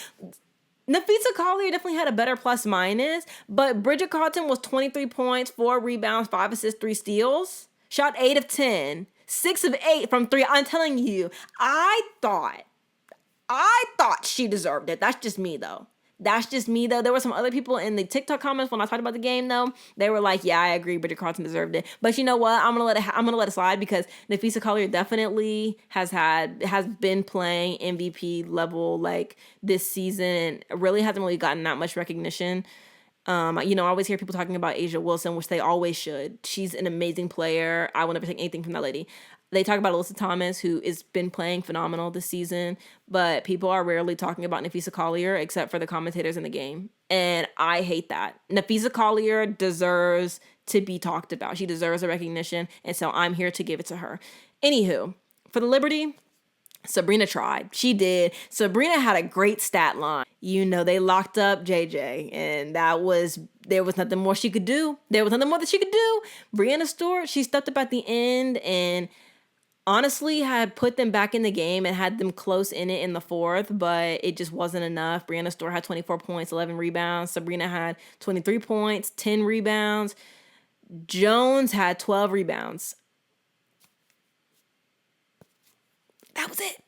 Nafisa Collier definitely had a better plus minus, but Bridget Carlton was 23 points, 4 rebounds, 5 assists, 3 steals. Shot 8 of 10, 6 of 8 from 3. I'm telling you, I thought she deserved it. That's just me, though. There were some other people in the TikTok comments when I talked about the game, though. They were like, yeah, I agree, Bridget Carlton deserved it. But you know what? I'm gonna let it slide, because Nafisa Collier definitely has been playing MVP level this season, and really hasn't really gotten that much recognition. I always hear people talking about Asia Wilson, which they always should. She's an amazing player. I will never take anything from that lady. They talk about Alyssa Thomas, who has been playing phenomenal this season, but people are rarely talking about Nafisa Collier except for the commentators in the game. And I hate that. Nafisa Collier deserves to be talked about. She deserves a recognition, and so I'm here to give it to her. Anywho, for the Liberty, Sabrina tried. She did. Sabrina had a great stat line. They locked up JJ, and there was nothing more she could do. There was nothing more that she could do. Brianna Stewart, she stepped up at the end and honestly had put them back in the game and had them close in it in the fourth, but it just wasn't enough. Brianna Stewart had 24 points, 11 rebounds. Sabrina had 23 points, 10 rebounds. Jones had 12 rebounds. That was it.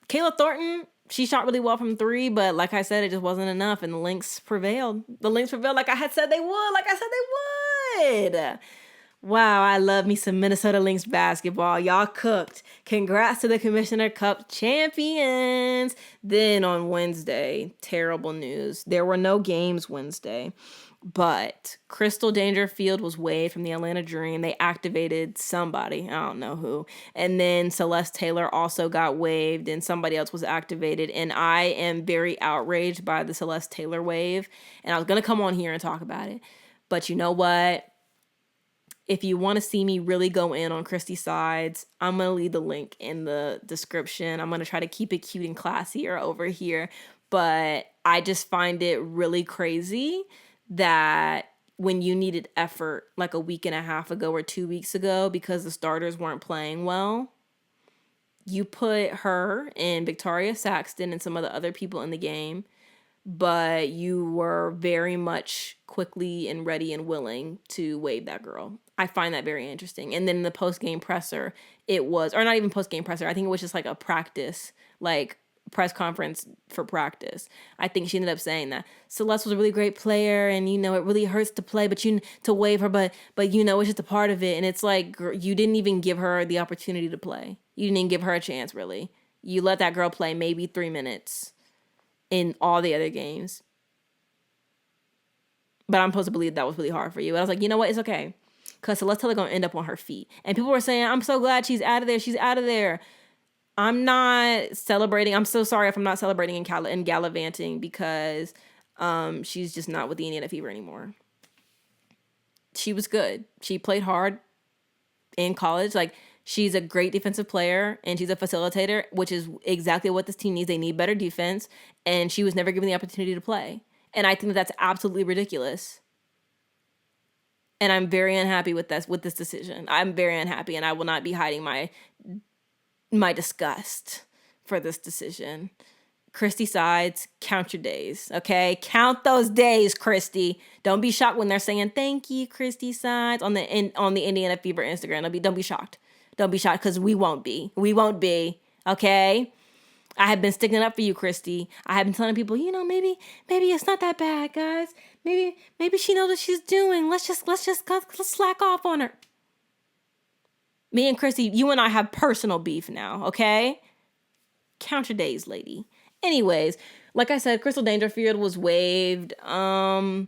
Kayla Thornton, she shot really well from 3, but like I said, it just wasn't enough, and the Lynx prevailed. Like I had said they would. Wow, I love me some Minnesota Lynx basketball. Y'all cooked. Congrats to the Commissioner Cup champions. Then on Wednesday, terrible news. There were no games Wednesday, but Crystal Dangerfield was waived from the Atlanta Dream. They activated somebody. I don't know who. And then Celeste Taylor also got waived, and somebody else was activated. And I am very outraged by the Celeste Taylor waive. And I was going to come on here and talk about it. But you know what? If you want to see me really go in on Christy's sides, I'm going to leave the link in the description. I'm going to try to keep it cute and classier over here. But I just find it really crazy that when you needed effort like a week and a half ago or 2 weeks ago because the starters weren't playing well, you put her and Victoria Saxton and some of the other people in the game, but you were very much quickly and ready and willing to waive that girl. I find that very interesting. And then in the post-game presser, it was, or not even post-game presser, I think it was just like a practice, press conference for practice. I think she ended up saying that Celeste was a really great player, and it really hurts to play, but to waive her, but it's just a part of it. And it's like, you didn't even give her the opportunity to play. You didn't even give her a chance, really. You let that girl play maybe 3 minutes in all the other games. But I'm supposed to believe that was really hard for you. And I was like, you know what? It's okay. Because Celeste Taylor going to end up on her feet. And people were saying, I'm so glad she's out of there. She's out of there. I'm not celebrating. I'm so sorry if I'm not celebrating and gallivanting because she's just not with the Indiana Fever anymore. She was good. She played hard in college. She's a great defensive player, and she's a facilitator, which is exactly what this team needs. They need better defense, and she was never given the opportunity to play. And I think that's absolutely ridiculous. And I'm very unhappy with this decision. I'm very unhappy, and I will not be hiding my disgust for this decision. Christy sides, count your days, okay? Count those days, Christy. Don't be shocked when they're saying thank you, Christy sides on the Indiana Fever Instagram. Don't be shocked. Don't be shocked, because we won't be. We won't be, okay? I have been sticking up for you, Christy. I have been telling people, maybe it's not that bad, guys. Maybe she knows what she's doing. Let's slack off on her. Me and Christy, you and I have personal beef now, okay? Count your days, lady. Anyways, like I said, Crystal Dangerfield was waived. The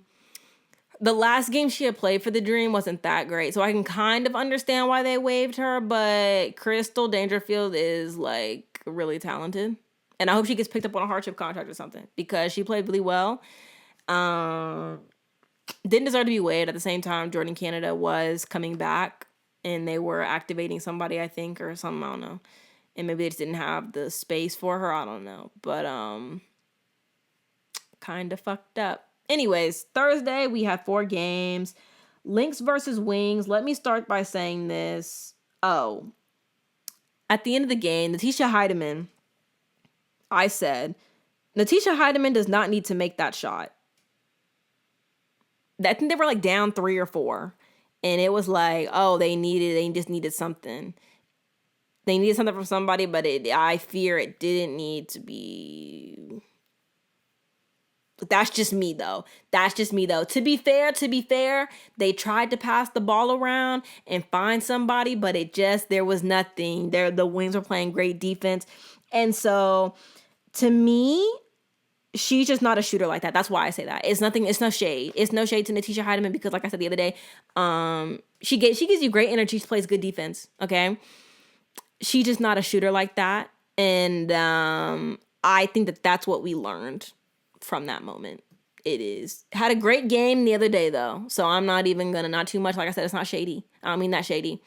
last game she had played for the Dream wasn't that great, so I can kind of understand why they waived her, but Crystal Dangerfield is, really talented. And I hope she gets picked up on a hardship contract or something, because she played really well. Didn't deserve to be waived. At the same time, Jordan Canada was coming back, and they were activating somebody, I think, or something, I don't know. And maybe they just didn't have the space for her, I don't know. But, kind of fucked up. Anyways, Thursday, we had 4 games. Lynx versus Wings. Let me start by saying this. Oh, at the end of the game, Natisha Heidemann, I said, Natisha Heidemann does not need to make that shot. I think they were down 3 or 4. And it was they just needed something. They needed something from somebody, but I fear it didn't need to be. That's just me, though. To be fair, they tried to pass the ball around and find somebody, but there was nothing. The Wings were playing great defense. And so, to me, she's just not a shooter like that. That's why I say that. It's no shade. It's no shade to Natisha Heidemann, because, like I said the other day, she gives you great energy. She plays good defense, okay? She's just not a shooter like that. And I think that's what we learned from that moment. It is. Had a great game the other day, though. So I'm not even going to, not too much. Like I said, it's not shady. I don't mean that shady.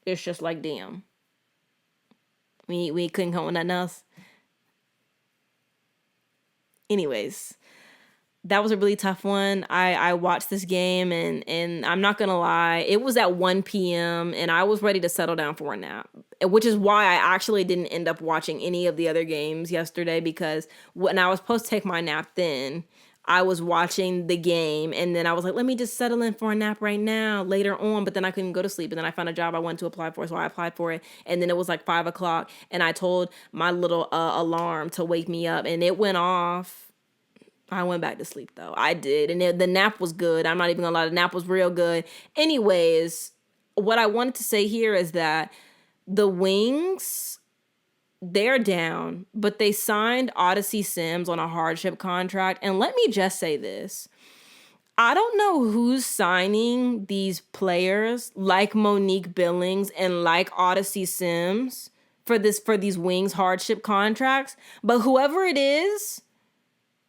It's just damn. We couldn't come with nothing else. Anyways, that was a really tough one. I watched this game, and I'm not going to lie, it was at 1 p.m. and I was ready to settle down for a nap, which is why I actually didn't end up watching any of the other games yesterday, because when I was supposed to take my nap then, I was watching the game, and then I was like, let me just settle in for a nap right now later on, but then I couldn't go to sleep, and then I found a job I wanted to apply for, so I applied for it, and then it was 5 o'clock, and I told my little alarm to wake me up, and it went off. I went back to sleep, though. I did. And the nap was good. I'm not even going to lie. The nap was real good. Anyways, what I wanted to say here is that the Wings, they're down, but they signed Odyssey Sims on a hardship contract. And let me just say this. I don't know who's signing these players like Monique Billings and like Odyssey Sims for these Wings hardship contracts, but whoever it is,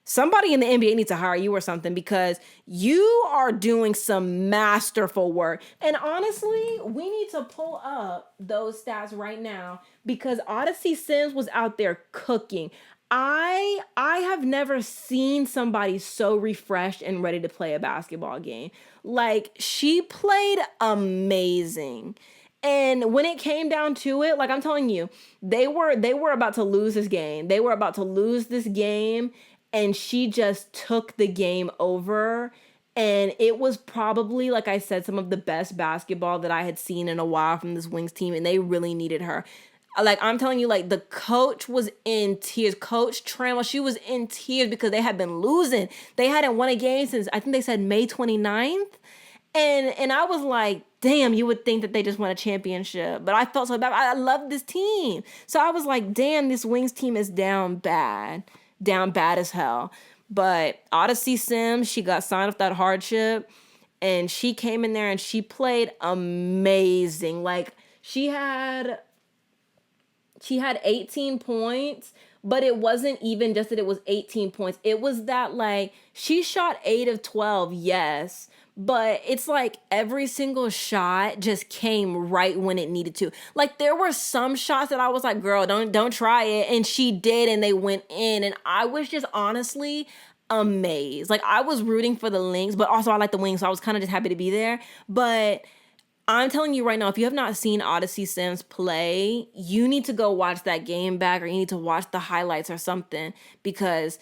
somebody in the NBA needs to hire you or something, because you are doing some masterful work. And honestly, we need to pull up those stats right now, because Odyssey Sims was out there cooking. I have never seen somebody so refreshed and ready to play a basketball game. She played amazing. And when it came down to it, I'm telling you, they were about to lose this game. They were about to lose this game. And she just took the game over. And it was probably, like I said, some of the best basketball that I had seen in a while from this Wings team. And they really needed her. I'm telling you, the coach was in tears. Coach Trammell, she was in tears because they had been losing. They hadn't won a game since, I think they said May 29th. And I was like, damn, you would think that they just won a championship. But I felt so bad. I love this team. So I was like, damn, this Wings team is down bad as hell. But Odyssey Sims, she got signed off that hardship, and she came in there and she played amazing. She had 18 points, but it wasn't even just that it was 18 points. It was that she shot 8 of 12, yes, but it's every single shot just came right when it needed to. There were some shots that I was like, girl, don't try it. And she did, and they went in. And I was just honestly, amazed. Like, I was rooting for the Lynx, but also I like the Wings, so I was kind of just happy to be there. But I'm telling you right now, if you have not seen Odyssey Sims play, you need to go watch that game back, or you need to watch the highlights or something, because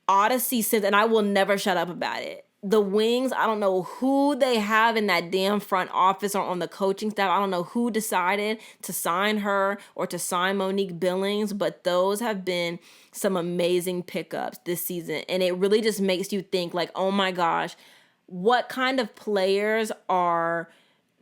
Odyssey Sims, and I will never shut up about it. The Wings, I don't know who they have in that damn front office or on the coaching staff. I don't know who decided to sign her or to sign Monique Billings, but those have been some amazing pickups this season. And it really just makes you think, like, oh my gosh, what kind of players are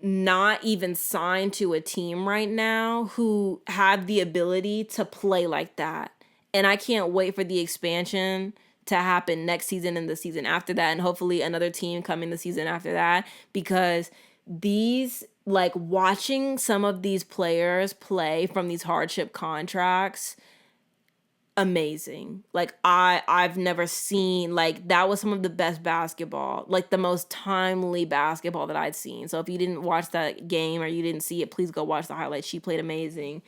not even signed to a team right now who have the ability to play like that. And I can't wait for the expansion to happen next season and the season after that, and hopefully another team coming the season after that, because these, like, watching some of these players play from these hardship contracts, amazing. Like, I've never seen, like, that was some of the best basketball, like the most timely basketball that I'd seen. So if you didn't watch that game or you didn't see it, please go watch the highlights. She played amazing.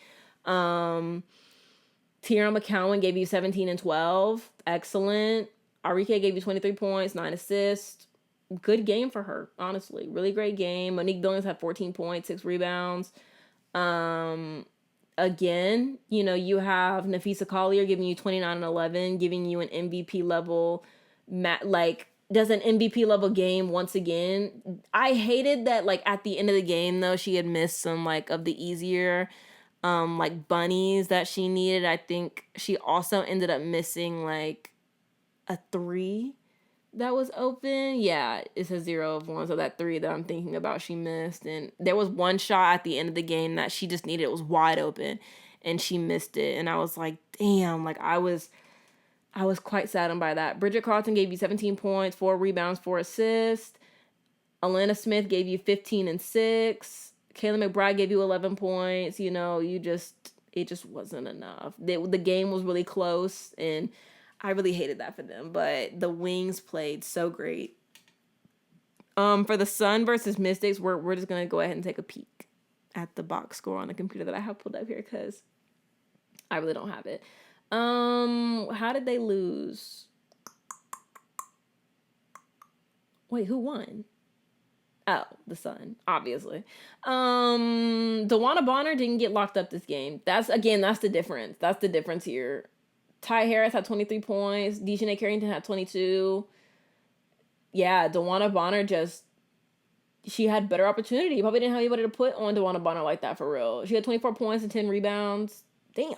Tierra McCowan gave you 17 and 12. Excellent. Arike gave you 23 points, 9 assists. Good game for her, honestly. Really great game. Monique Billings had 14 points, 6 rebounds. Again, you know, you have Nafisa Collier giving you 29 and 11, giving you an MVP level, does an MVP level game once again. I hated that, like, at the end of the game, though, she had missed some, like, of the easier like bunnies that she needed. I think she also ended up missing like a 3 that was open. Yeah, it says 0 of 1. So that 3 that I'm thinking about, she missed. And there was one shot at the end of the game that she just needed. It was wide open and she missed it. And I was like, damn, like I was quite saddened by that. Bridget Carlton gave you 17 points, 4 rebounds, 4 assists. Alana Smith gave you 15 and 6. Kayla McBride gave you 11 points. You know, it just wasn't enough. The game was really close, and I really hated that for them. But the Wings played so great. For the Sun versus Mystics, we're just gonna go ahead and take a peek at the box score on the computer that I have pulled up here, because I really don't have it. How did they lose? Wait, who won? Oh, the Sun, obviously. DeWanna Bonner didn't get locked up this game. That's the difference. That's the difference here. Ty Harris had 23 points. Dejanay Carrington had 22. Yeah, DeWanna Bonner she had better opportunity. Probably didn't have anybody to put on DeWanna Bonner like that for real. She had 24 points and 10 rebounds. Damn.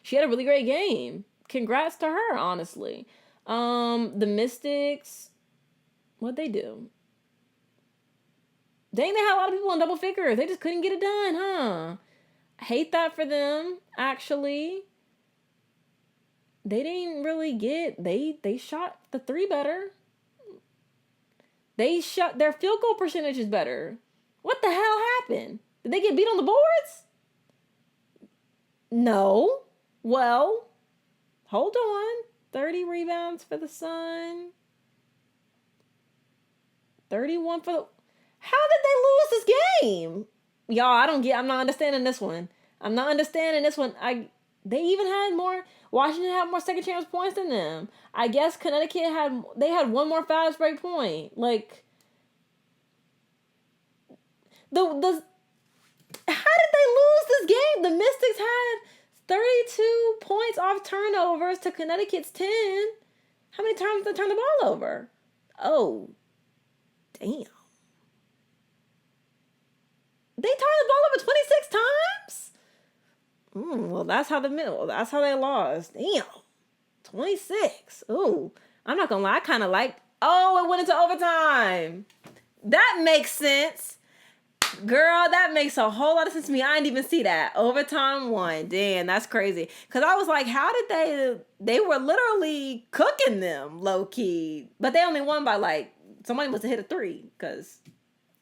She had a really great game. Congrats to her, honestly. The Mystics, what'd they do? Dang, they had a lot of people in double figures. They just couldn't get it done, huh? I hate that for them, actually. They didn't really they shot the 3 better. They shot their field goal percentage is better. What the hell happened? Did they get beat on the boards? No. Well, hold on. 30 rebounds for the Sun. 31 for the... How did they lose this game? Y'all, I'm not understanding this one. They even had more... Washington had more second chance points than them. I guess Connecticut had one more fast break point. Like, how did they lose this game? The Mystics had 32 points off turnovers to Connecticut's 10. How many times did they turn the ball over? Oh, damn. They turned the ball over 26 times? Well, that's how they lost. Damn. 26. Ooh. I'm not gonna lie, I kind of like... Oh, it went into overtime. That makes sense. Girl, that makes a whole lot of sense to me. I didn't even see that. Overtime 1. Damn, that's crazy. Because I was like, how did they were literally cooking them, low-key. But they only won by, like, somebody must have hit a 3. Because...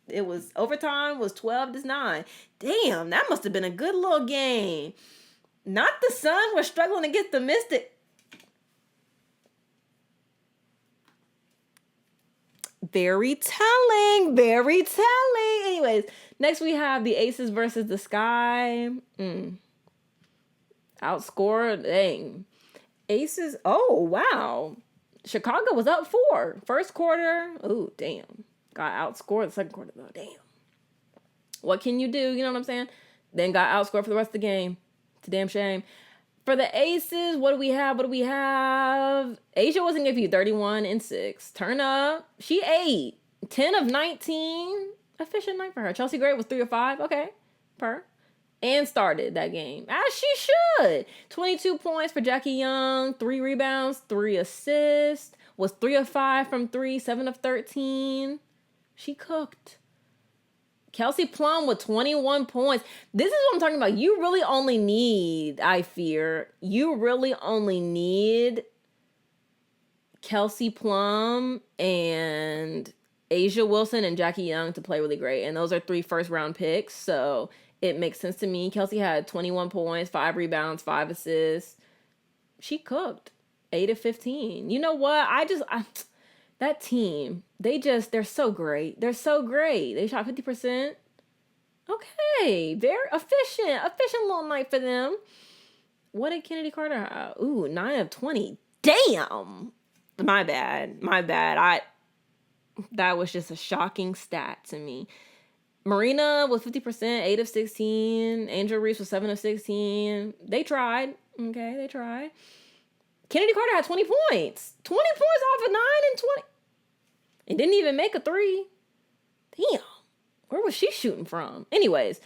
it was overtime, was 12-9. Damn, that must have been a good little game. Not the Sun was struggling against the Mystic. Very telling. Very telling. Anyways, next we have the Aces versus the Sky. Outscored. Dang. Aces. Oh, wow. Chicago was up 4. First quarter. Ooh, damn. Got outscored the second quarter, though. Damn. What can you do? You know what I'm saying? Then got outscored for the rest of the game. It's a damn shame. For the Aces, what do we have? Asia wasn't give you 31 and 6. Turn up. She 8. 10 of 19. Efficient night for her. Chelsea Gray was 3 of 5. Okay. And started that game. As she should. 22 points for Jackie Young. 3 rebounds. 3 assists. Was 3 of 5 from 3. 7 of 13. She cooked. Kelsey Plum with 21 points. This is what I'm talking about. You really only need Kelsey Plum and Asia Wilson and Jackie Young to play really great. And those are 3 first-round picks, so it makes sense to me. Kelsey had 21 points, 5 rebounds, 5 assists. She cooked. 8 of 15. You know what? That team, they're so great. They're so great. They shot 50%. Okay. Very efficient. Efficient little night for them. What did Kennedy Carter have? Ooh, 9 of 20. Damn. My bad. That was just a shocking stat to me. Marina was 50%, 8 of 16. Angel Reese was 7 of 16. They tried. Okay, they tried. Kennedy Carter had 20 points. 20 points off of 9 and 20. And didn't even make a 3. Damn. Where was she shooting from? Anyways,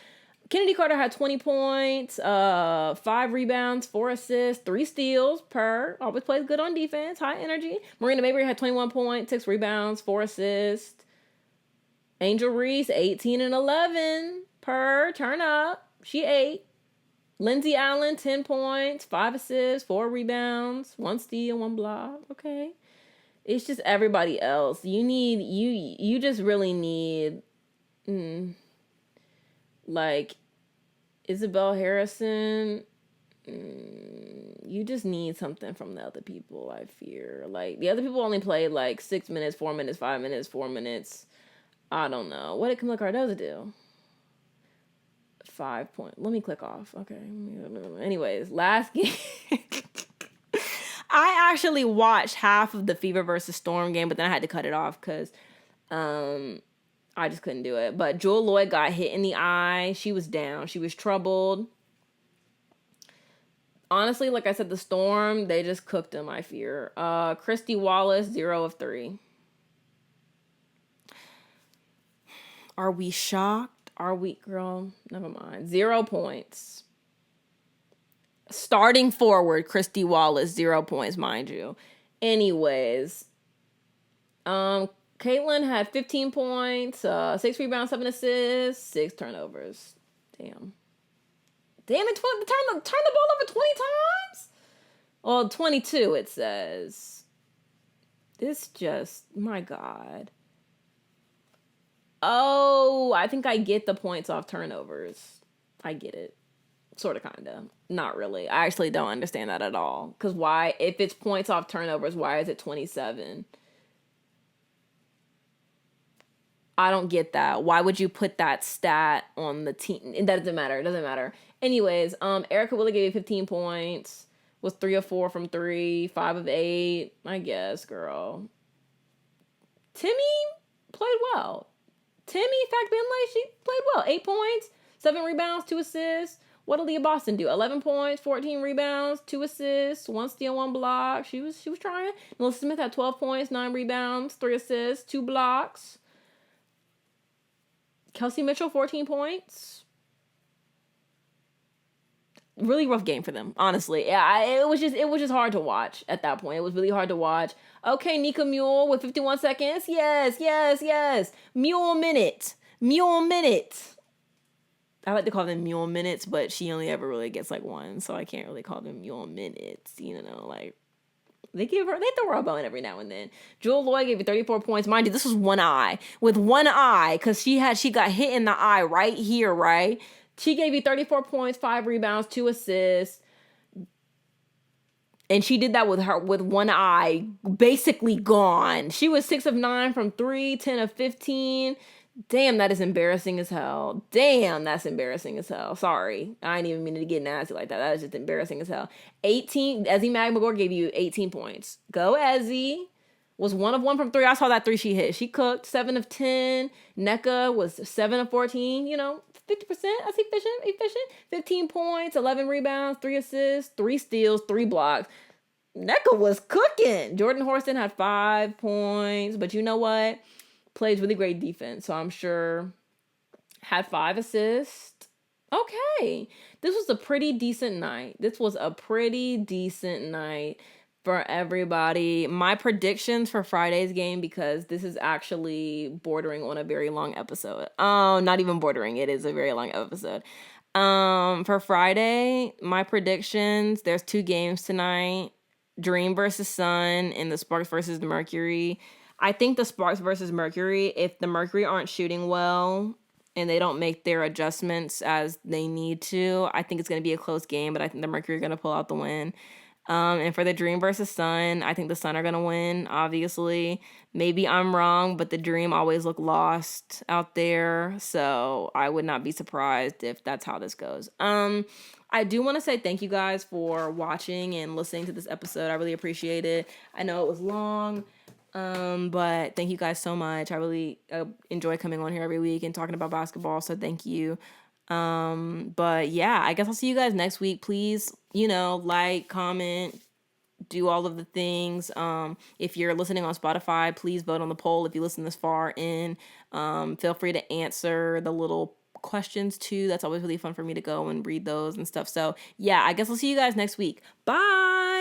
Kennedy Carter had 20 points, 5 rebounds, 4 assists, 3 steals per. Always plays good on defense, high energy. Marina Mayberry had 21 points, 6 rebounds, 4 assists. Angel Reese, 18 and 11 per. Turn up. She 8. Lindsay Allen, 10 points, 5 assists, 4 rebounds, 1 steal, 1 block. Okay. It's just everybody else. You just really need, like, Isabel Harrison. You just need something from the other people, I fear. Like, the other people only played, like, 6 minutes, 4 minutes, 5 minutes, 4 minutes. I don't know. What did Camila Cardozo do? 5 points. Let me click off. Okay. Anyways, last game. I actually watched half of the Fever versus Storm game, but then I had to cut it off because I just couldn't do it. But Jewel Lloyd got hit in the eye. She was down. She was troubled. Honestly, like I said, the Storm, they just cooked them, I fear. Christy Wallace, 0 of 3. Are we shocked? Are we, girl? Never mind. 0 points. Starting forward, Christy Wallace, 0 points, mind you. Anyways, Caitlin had 15 points, 6 rebounds, 7 assists, 6 turnovers. Damn it, turn the ball over 20 times? Well, 22 it says. This just, my God. Oh, I think I get the points off turnovers. I get it. Sort of, kind of. Not really. I actually don't understand that at all. Because why, if it's points off turnovers, why is it 27? I don't get that. Why would you put that stat on the team? It doesn't matter. It doesn't matter. Anyways, Erica Willie gave you 15 points. Was 3 of 4 from 3. 5 of 8. I guess, girl. Timmy played well. Timmy, Fact Benley, she played well. 8 points, 7 rebounds, 2 assists. What did Leah Boston do? 11 points, 14 rebounds, 2 assists, 1 steal, 1 block. She was trying. Melissa Smith had 12 points, 9 rebounds, 3 assists, 2 blocks. Kelsey Mitchell, 14 points. Really rough game for them, honestly. Yeah, it was just hard to watch at that point. It was really hard to watch. Okay, Nika Mule with 51 seconds. Yes. Mule minute. I like to call them mule minutes, but she only ever really gets like 1, so I can't really call them mule minutes. You know, like they throw her a bone every now and then. Jewel Lloyd gave you 34 points. Mind you, this was one eye, because she got hit in the eye right here, right? She gave you 34 points, 5 rebounds, 2 assists. And she did that with one eye basically gone. She was 6 of 9 from 3, 10 of 15, Damn, that is embarrassing as hell. Damn, that's embarrassing as hell. Sorry. I didn't even mean to get nasty like that. That is just embarrassing as hell. 18, Ezzy McGregor gave you 18 points. Go, Ezzy. Was 1 of 1 from 3. I saw that 3 she hit. She cooked. 7 of 10. NECA was 7 of 14. 50%. That's efficient. 15 points, 11 rebounds, 3 assists, 3 steals, 3 blocks. NECA was cooking. Jordan Horston had 5 points. But you know what? Plays really great defense, so I'm sure had 5 assists. Okay. This was a pretty decent night. For everybody. My predictions for Friday's game, because this is actually bordering on a very long episode. Not even bordering. It is a very long episode. For Friday, my predictions, there's 2 games tonight. Dream versus Sun and the Sparks versus the Mercury. I think the Sparks versus Mercury, if the Mercury aren't shooting well and they don't make their adjustments as they need to, I think it's going to be a close game, but I think the Mercury are going to pull out the win. And for the Dream versus Sun, I think the Sun are going to win, obviously. Maybe I'm wrong, but the Dream always look lost out there, so I would not be surprised if that's how this goes. I do want to say thank you guys for watching and listening to this episode. I really appreciate it. I know it was long. But thank you guys so much. I really enjoy coming on here every week and talking about basketball. So thank you. But yeah, I guess I'll see you guys next week. Please, like, comment, do all of the things. If you're listening on Spotify, please vote on the poll. If you listen this far in, feel free to answer the little questions too. That's always really fun for me to go and read those and stuff. So yeah, I guess I'll see you guys next week. Bye.